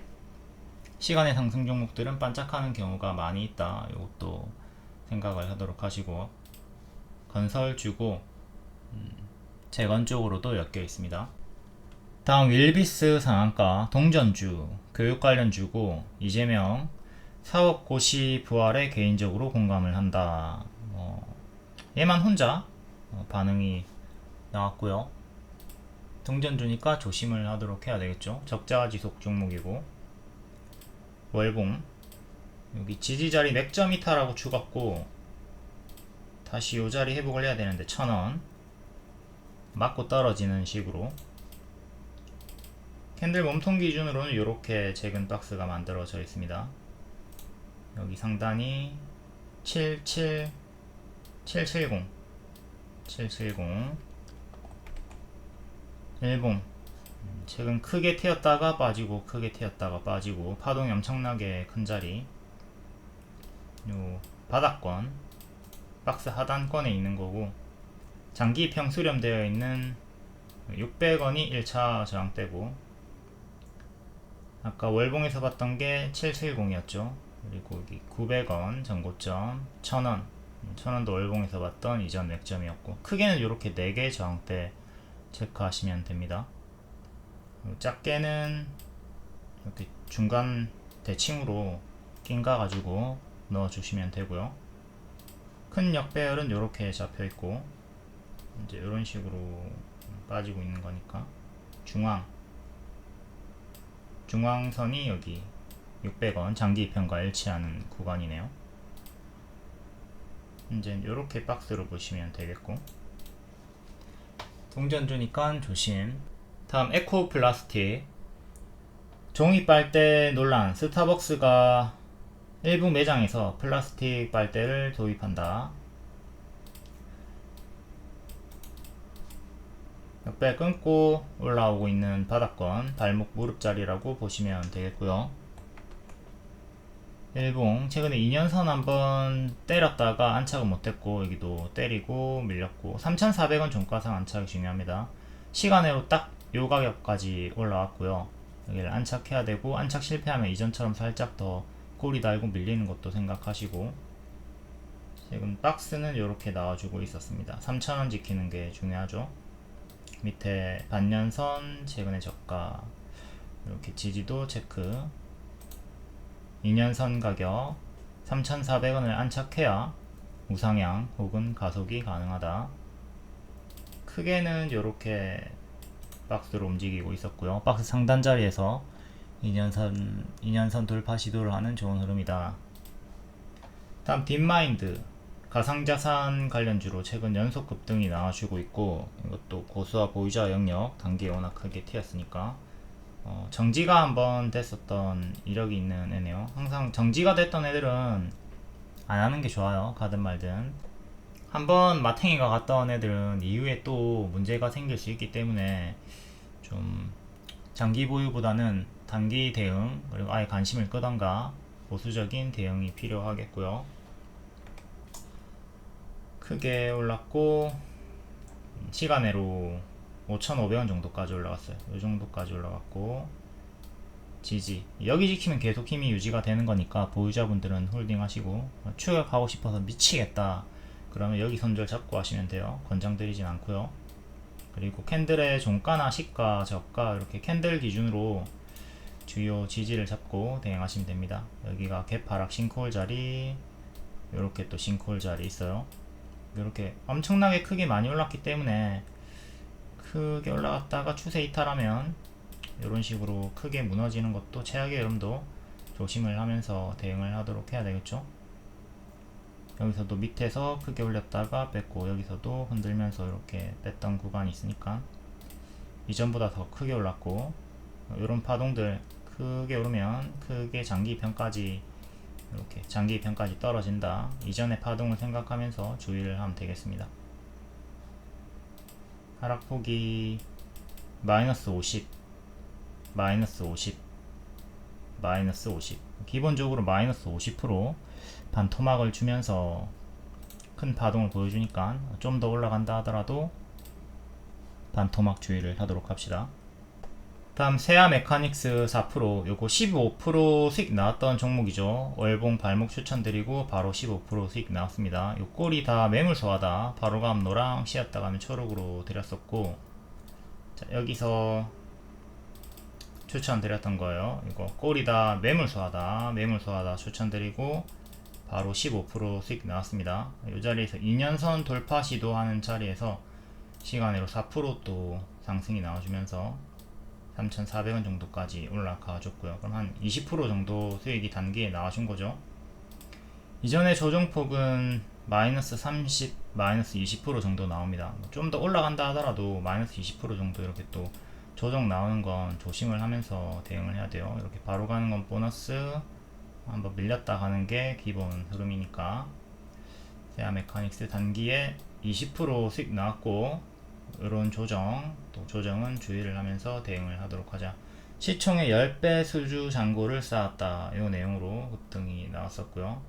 시간의 상승 종목들은 반짝하는 경우가 많이 있다. 이것도 생각을 하도록 하시고, 건설주고 재건 쪽으로도 엮여 있습니다. 다음 윌비스 상한가 동전주 교육 관련주고, 이재명 사업 고시 부활에 개인적으로 공감을 한다. 얘만 혼자 반응이 나왔고요. 동전주니까 조심을 하도록 해야 되겠죠. 적자 지속 종목이고, 월봉 여기 지지자리 맥점 이탈하고 죽었고 다시 요 자리 회복을 해야 되는데 1,000원 맞고 떨어지는 식으로, 캔들 몸통 기준으로는 이렇게 작은 박스가 만들어져 있습니다. 여기 상단이 770 일봉 최근 크게 튀었다가 빠지고 크게 튀었다가 빠지고 파동이 엄청나게 큰 자리, 요 바닥권 박스 하단권에 있는 거고, 장기 평 수렴되어 있는 600원이 1차 저항대고, 아까 월봉에서 봤던 게 770이었죠. 그리고 여기 900원 전고점, 1000원도 월봉에서 봤던 이전 맥점이었고, 크게는 이렇게 4개 저항대 체크하시면 됩니다. 작게는 이렇게 중간 대칭으로 낀가 가지고 넣어 주시면 되고요. 큰 역배열은 이렇게 잡혀 있고 이제 이런 식으로 빠지고 있는 거니까 중앙선이 여기 600원 장기 편과 일치하는 구간이네요. 이제 이렇게 박스로 보시면 되겠고, 동전주니까 조심. 다음 에코 플라스틱 종이 빨대 논란. 스타벅스가 일부 매장에서 플라스틱 빨대를 도입한다. 역배 끊고 올라오고 있는 바닥권 발목 무릎 자리라고 보시면 되겠고요. 일봉 최근에 2년선 한번 때렸다가 안착은 못했고 여기도 때리고 밀렸고 3,400원 종가상 안착이 중요합니다. 시간으로 딱 요 가격까지 올라왔고요. 여기를 안착해야 되고 안착 실패하면 이전처럼 살짝 더 꼬리 달고 밀리는 것도 생각하시고 지금 박스는 이렇게 나와주고 있었습니다. 3,000원 지키는 게 중요하죠. 밑에 반년선 최근의 저가 이렇게 지지도 체크 2년선 가격 3,400원을 안착해야 우상향 혹은 가속이 가능하다. 크게는 이렇게 박스로 움직이고 있었고요. 박스 상단 자리에서 2년선 돌파 시도를 하는 좋은 흐름이다. 다음 딥마인드 가상자산 관련주로 최근 연속 급등이 나와주고 있고 이것도 고수와 보유자 영역 단계 워낙 크게 튀었으니까 정지가 한번 됐었던 이력이 있는 애네요. 항상 정지가 됐던 애들은 안 하는 게 좋아요. 가든 말든. 한번 마탱이가 갔다 온 애들은 이후에 또 문제가 생길 수 있기 때문에 좀 장기 보유보다는 단기 대응 그리고 아예 관심을 끄던가 보수적인 대응이 필요하겠고요. 크게 올랐고 시간으로 5,500원 정도까지 올라갔어요. 이 정도까지 올라갔고 지지 여기 지키면 계속 힘이 유지가 되는 거니까 보유자분들은 홀딩 하시고 추격하고 싶어서 미치겠다 그러면 여기 손절 잡고 하시면 돼요. 권장드리진 않고요. 그리고 캔들의 종가나 시가 저가 이렇게 캔들 기준으로 주요 지지를 잡고 대응하시면 됩니다. 여기가 개파락 싱크홀 자리 이렇게 또 싱크홀 자리 있어요. 이렇게 엄청나게 크게 많이 올랐기 때문에 크게 올라갔다가 추세 이탈하면 이런 식으로 크게 무너지는 것도 최악의 흐름도 조심을 하면서 대응을 하도록 해야 되겠죠. 여기서도 밑에서 크게 올렸다가 뺐고 여기서도 흔들면서 이렇게 뺐던 구간이 있으니까 이전보다 더 크게 올랐고 이런 파동들 크게 오르면 크게 장기편까지 이렇게 장기편까지 떨어진다. 이전의 파동을 생각하면서 주의를 하면 되겠습니다. 하락폭이 마이너스 50 마이너스 50 마이너스 50 기본적으로 마이너스 50% 반토막을 주면서 큰 파동을 보여주니까 좀 더 올라간다 하더라도 반토막 주의를 하도록 합시다. 다음 세아 메카닉스 4% 요거 15% 수익 나왔던 종목이죠. 월봉 발목 추천드리고 바로 15% 수익 나왔습니다. 요 꼴이 다 매물소하다. 바로감 노랑 씨앗다 가면 초록으로 드렸었고 자, 여기서 추천드렸던 거예요. 이거 꼴이 다 매물소하다 매물소하다 추천드리고 바로 15% 수익 나왔습니다. 이 자리에서 2년선 돌파 시도하는 자리에서 시간으로 4%또 상승이 나와주면서 3,400원 정도까지 올라가 줬고요. 그럼 한 20% 정도 수익이 단기에 나와준 거죠. 이전에 조정폭은 마이너스 30, 마이너스 20% 정도 나옵니다. 좀 더 올라간다 하더라도 마이너스 20% 정도 이렇게 또 조정 나오는 건 조심을 하면서 대응을 해야 돼요. 이렇게 바로 가는 건 보너스, 한번 밀렸다 가는 게 기본 흐름이니까. 세아 메카닉스 단기에 20% 수익 나왔고 이런 조정, 또 조정은 주의를 하면서 대응을 하도록 하자. 시총의 10배 수주 잔고를 쌓았다. 이 내용으로 급등이 나왔었고요.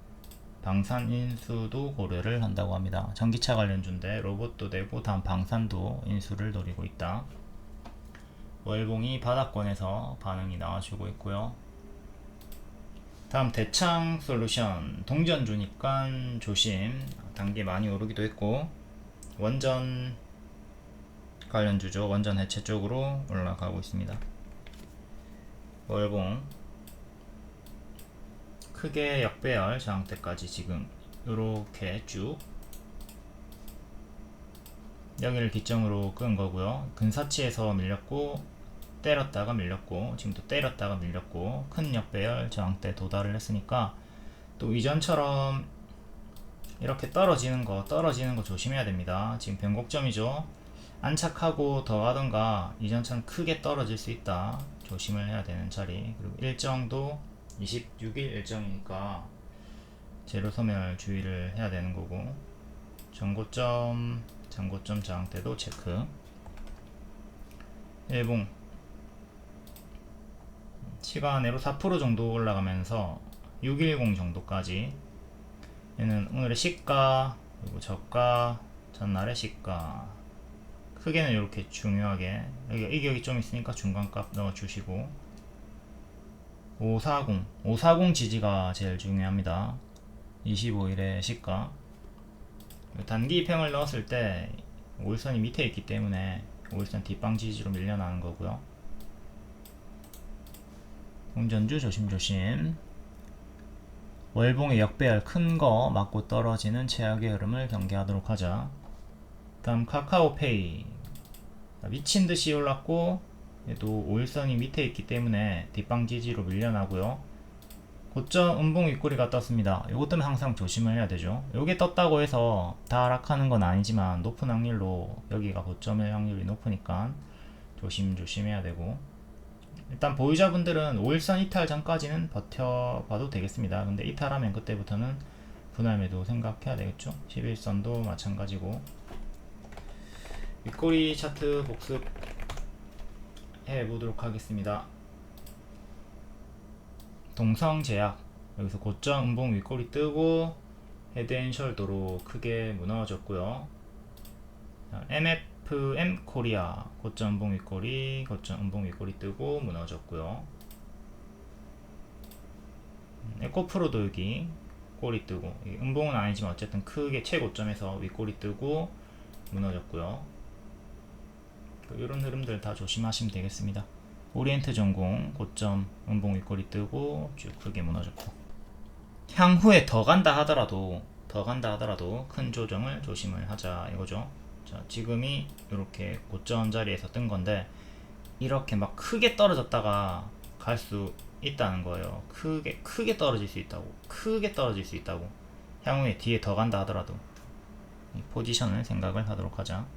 방산 인수도 고려를 한다고 합니다. 전기차 관련주인데 로봇도 되고 다음 방산도 인수를 노리고 있다. 월봉이 바닥권에서 반응이 나와주고 있고요. 다음 대창 솔루션 동전주니까 조심. 단계 많이 오르기도 했고 원전 관련주죠. 원전 해체 쪽으로 올라가고 있습니다. 월봉 크게 역배열 저항대까지 지금 이렇게 쭉 여기를 기점으로 끈 거고요. 근사치에서 밀렸고 때렸다가 밀렸고 지금도 때렸다가 밀렸고 큰 역배열 저항대 도달을 했으니까 또 이전처럼 이렇게 떨어지는 거 조심해야 됩니다. 지금 변곡점이죠. 안착하고 더 가던가 이전처럼 크게 떨어질 수 있다. 조심을 해야 되는 자리. 그리고 일정도 26일 일정이니까 제로 소멸 주의를 해야 되는 거고 전고점, 장고점 저항대도 체크. 일봉 시간으로 4% 정도 올라가면서 610 정도까지. 얘는 오늘의 시가, 그리고 저가, 전날의 시가. 크게는 이렇게 중요하게, 이격이 좀 있으니까 중간값 넣어주시고, 540 지지가 제일 중요합니다. 25일의 시가. 단기 입행을 넣었을 때 5일선이 밑에 있기 때문에 5일선 뒷방 지지로 밀려나는 거고요. 동전주 조심조심. 월봉의 역배열 큰 거 맞고 떨어지는 최악의 흐름을 경계하도록 하자. 다음 카카오페이. 미친듯이 올랐고 얘도 5일선이 밑에 있기 때문에 뒷방 지지로 밀려나고요. 고점 음봉 윗꼬리가 떴습니다. 요것 때문에 항상 조심을 해야 되죠. 요게 떴다고 해서 다 하락하는 건 아니지만 높은 확률로 여기가 고점일 확률이 높으니까 조심해야 되고, 일단 보유자분들은 5일선 이탈 전까지는 버텨봐도 되겠습니다. 근데 이탈하면 그때부터는 분할 매도 생각해야 되겠죠. 11선도 마찬가지고. 윗꼬리 차트 복습 해보도록 하겠습니다. 동성제약, 여기서 고점 음봉 윗꼬리 뜨고 헤드앤숄더로 크게 무너졌고요. MFM 코리아 고점 음봉 윗꼬리, 고점 음봉 윗꼬리 뜨고 무너졌고요. 에코프로도 여기 꼬리 뜨고, 음봉은 아니지만 어쨌든 크게 최고점에서 윗꼬리 뜨고 무너졌고요. 이런 흐름들 다 조심하시면 되겠습니다. 오리엔트 전공 고점 음봉 윗꼬리 뜨고 쭉 크게 무너졌고, 향후에 더 간다 하더라도 큰 조정을 조심을 하자 이거죠. 자, 지금이 이렇게 고점 자리에서 뜬 건데 이렇게 막 크게 떨어졌다가 갈 수 있다는 거예요. 크게 떨어질 수 있다고. 향후에 뒤에 더 간다 하더라도 이 포지션을 생각을 하도록 하자.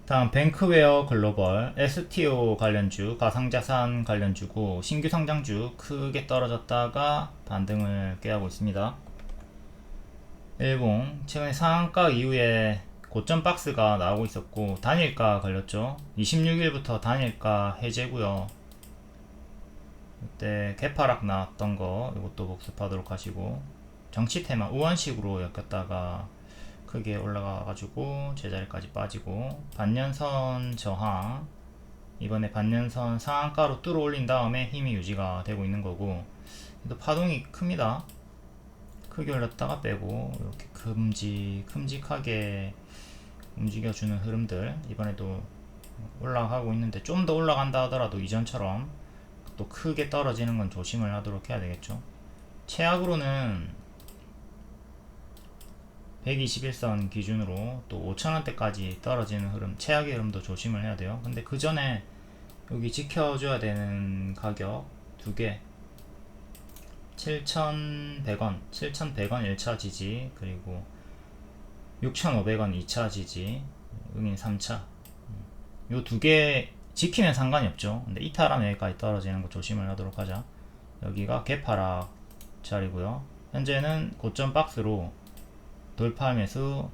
다음 뱅크웨어 글로벌, STO 관련주, 가상자산 관련주고 신규 상장주 크게 떨어졌다가 반등을 꾀하고 있습니다. 일봉 최근에 상한가 이후에 고점 박스가 나오고 있었고 단일가 걸렸죠. 26일부터 단일가 해제고요. 그때 개파락 나왔던 거 이것도 복습하도록 하시고, 정치 테마 우원식으로 엮였다가 크게 올라가가지고 제자리까지 빠지고, 반년선 저항, 이번에 반년선 상한가로 뚫어 올린 다음에 힘이 유지가 되고 있는 거고, 또 파동이 큽니다. 크게 올렸다가 빼고 이렇게 큼직하게 움직여주는 흐름들, 이번에도 올라가고 있는데 좀 더 올라간다 하더라도 이전처럼 또 크게 떨어지는 건 조심을 하도록 해야 되겠죠. 최악으로는 121선 기준으로 또 5,000원대까지 떨어지는 흐름, 최악의 흐름도 조심을 해야 돼요. 근데 그 전에 여기 지켜줘야 되는 가격 두 개, 7,100원 1차 지지, 그리고 6,500원 2차 지지, 응인 3차. 요 두 개 지키면 상관이 없죠. 근데 이탈하면 여기까지 떨어지는 거 조심을 하도록 하자. 여기가 개파락 자리고요. 현재는 고점 박스로 돌파 매수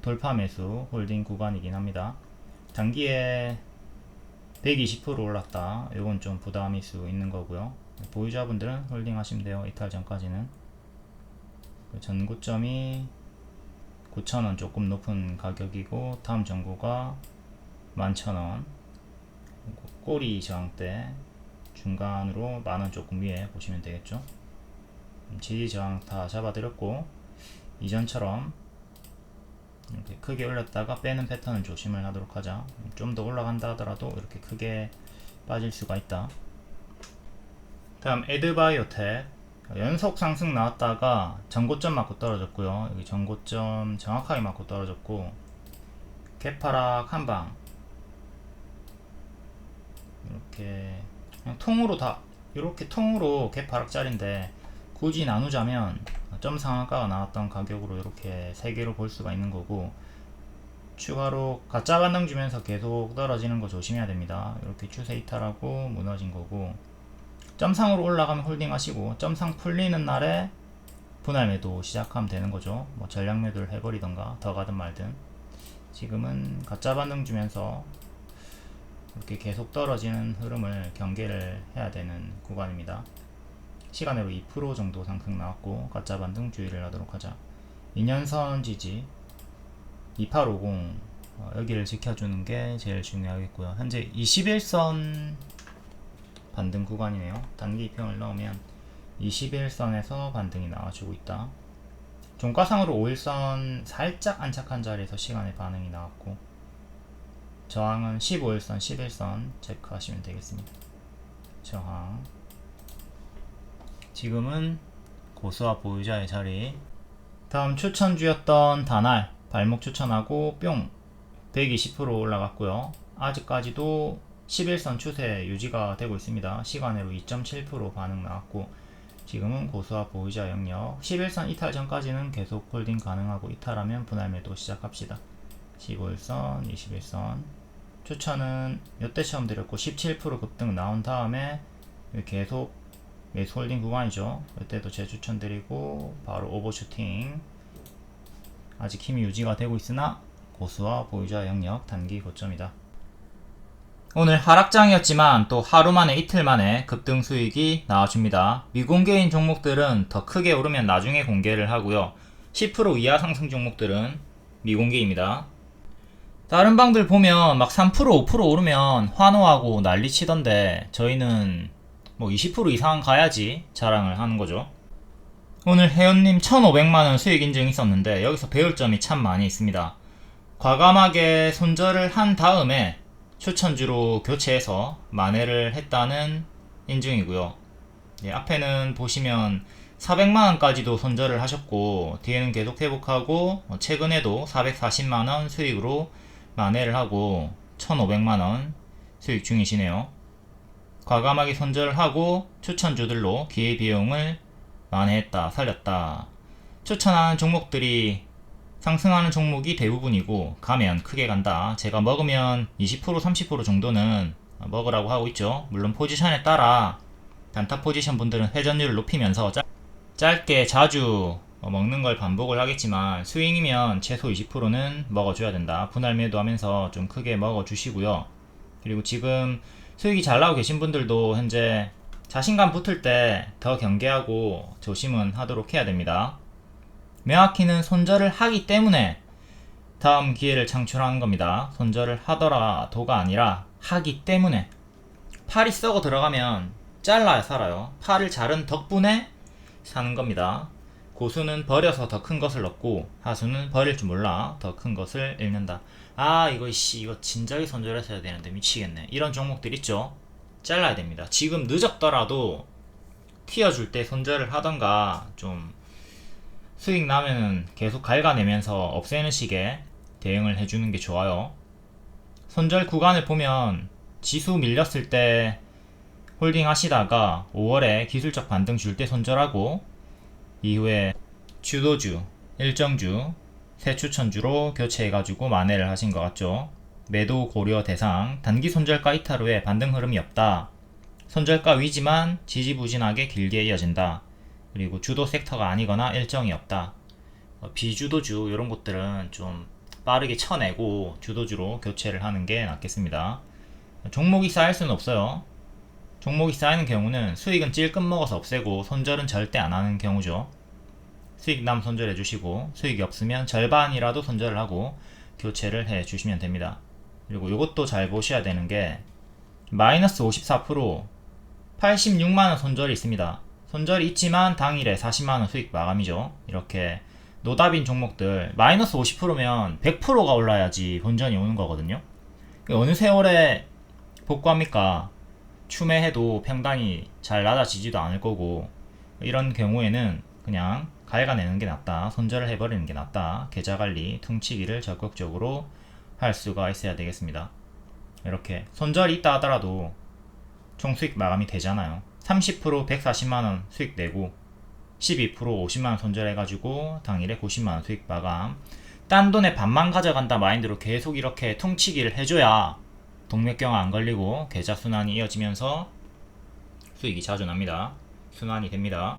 홀딩 구간이긴 합니다. 단기에 120% 올랐다. 이건 좀 부담일 수 있는 거고요. 보유자분들은 홀딩 하시면 돼요. 이탈 전까지는. 전고점이 9,000원 조금 높은 가격이고, 다음 전고가 11,000원. 꼬리 저항대 중간으로 만원 조금 위에 보시면 되겠죠. 지지 저항 다 잡아드렸고, 이전처럼 이렇게 크게 올렸다가 빼는 패턴을 조심을 하도록 하자. 좀 더 올라간다 하더라도 이렇게 크게 빠질 수가 있다. 다음 에드바이오텍, 연속 상승 나왔다가 전고점 맞고 떨어졌고요. 여기 전고점 정확하게 맞고 떨어졌고, 개파락 한방 이렇게 그냥 통으로 다 이렇게 통으로 개파락짜리인데, 굳이 나누자면 점 상한가가 나왔던 가격으로 이렇게 3개로 볼 수가 있는 거고, 추가로 가짜 반등 주면서 계속 떨어지는 거 조심해야 됩니다. 이렇게 추세 이탈하고 무너진 거고, 점상으로 올라가면 홀딩 하시고 점상 풀리는 날에 분할 매도 시작하면 되는 거죠. 뭐 전량 매도를 해버리던가 더 가든 말든. 지금은 가짜 반등 주면서 이렇게 계속 떨어지는 흐름을 경계를 해야 되는 구간입니다. 시간으로 2% 정도 상승 나왔고 가짜 반등 주의를 하도록 하자. 2년선 지지 2850 여기를 지켜주는 게 제일 중요하겠고요. 현재 21선 반등 구간이네요. 단기 이평을 넣으면 21선에서 반등이 나와주고 있다. 종가상으로 5일선 살짝 안착한 자리에서 시간의 반응이 나왔고, 저항은 15일선, 11선 체크하시면 되겠습니다. 저항. 지금은 고수와 보유자의 자리. 다음 추천주였던 다날 발목 추천하고 뿅 120% 올라갔고요. 아직까지도 11선 추세 유지가 되고 있습니다. 시간으로 2.7% 반응 나왔고, 지금은 고수와 보유자 영역. 11선 이탈 전까지는 계속 홀딩 가능하고, 이탈하면 분할 매도 시작합시다. 15일선, 21선 추천은 몇대 처음 드렸고 17% 급등 나온 다음에 계속 매수 홀딩 구간이죠. 이때도 재추천드리고 바로 오버슈팅. 아직 힘이 유지가 되고 있으나 고수와 보유자 영역 단기 고점이다. 오늘 하락장이었지만 또 하루 만에 이틀 만에 급등 수익이 나와줍니다. 미공개인 종목들은 더 크게 오르면 나중에 공개를 하고요. 10% 이하 상승 종목들은 미공개입니다. 다른 방들 보면 막 3% 5% 오르면 환호하고 난리 치던데, 저희는 뭐 20% 이상 가야지 자랑을 하는 거죠. 오늘 혜연님 1,500만원 수익 인증 있었는데 여기서 배울 점이 참 많이 있습니다. 과감하게 손절을 한 다음에 추천주로 교체해서 만회를 했다는 인증이고요. 앞에는 보시면 400만원까지도 손절을 하셨고, 뒤에는 계속 회복하고, 최근에도 440만원 수익으로 만회를 하고 1,500만원 수익 중이시네요. 과감하게 손절을 하고 추천주들로 기회비용을 만회했다, 살렸다. 추천하는 종목들이 상승하는 종목이 대부분이고, 가면 크게 간다. 제가 먹으면 20% 30% 정도는 먹으라고 하고 있죠. 물론 포지션에 따라 단타 포지션 분들은 회전율을 높이면서 짧게 자주 먹는 걸 반복을 하겠지만, 스윙이면 최소 20%는 먹어줘야 된다. 분할 매도하면서 좀 크게 먹어주시고요. 그리고 지금 수익이 잘 나오고 계신 분들도 현재 자신감 붙을 때 더 경계하고 조심은 하도록 해야 됩니다. 명확히는 손절을 하기 때문에 다음 기회를 창출하는 겁니다. 손절을 하더라도가 아니라 하기 때문에. 팔이 썩어 들어가면 잘라야 살아요. 팔을 자른 덕분에 사는 겁니다. 고수는 버려서 더 큰 것을 얻고, 하수는 버릴 줄 몰라 더 큰 것을 잃는다. 이거 진작에 손절했어야 되는데 미치겠네. 이런 종목들 있죠. 잘라야 됩니다. 지금 늦었더라도 튀어줄 때 손절을 하던가, 좀 수익 나면은 계속 갉아내면서 없애는 식의 대응을 해주는 게 좋아요. 손절 구간을 보면 지수 밀렸을 때 홀딩 하시다가 5월에 기술적 반등 줄 때 손절하고, 이후에 주도주, 일정주, 새 추천주로 교체해가지고 만회를 하신 것 같죠. 매도 고려 대상, 단기 손절가 이탈 후에 반등 흐름이 없다. 손절가 위지만 지지부진하게 길게 이어진다. 그리고 주도 섹터가 아니거나 일정이 없다. 비주도주 이런 것들은 좀 빠르게 쳐내고 주도주로 교체를 하는 게 낫겠습니다. 종목이 쌓일 수는 없어요. 종목이 쌓이는 경우는 수익은 찔끔 먹어서 없애고 손절은 절대 안 하는 경우죠. 수익 남 손절해 주시고, 수익이 없으면 절반이라도 손절을 하고 교체를 해 주시면 됩니다. 그리고 이것도 잘 보셔야 되는 게, 마이너스 54% 86만원 손절이 있습니다. 손절이 있지만 당일에 40만원 수익 마감이죠. 이렇게 노답인 종목들 마이너스 50%면 100%가 올라야지 본전이 오는 거거든요. 어느 세월에 복구합니까? 추매해도 평단이 잘 낮아지지도 않을 거고, 이런 경우에는 그냥 갉아내는 게 낫다. 손절을 해버리는 게 낫다. 계좌관리, 퉁치기를 적극적으로 할 수가 있어야 되겠습니다. 이렇게 손절이 있다 하더라도 총 수익 마감이 되잖아요. 30% 140만원 수익 내고 12% 50만원 손절해가지고 당일에 90만원 수익 마감. 딴 돈에 반만 가져간다 마인드로 계속 이렇게 퉁치기를 해줘야 동맥경화 안 걸리고 계좌 순환이 이어지면서 수익이 자주 납니다. 순환이 됩니다.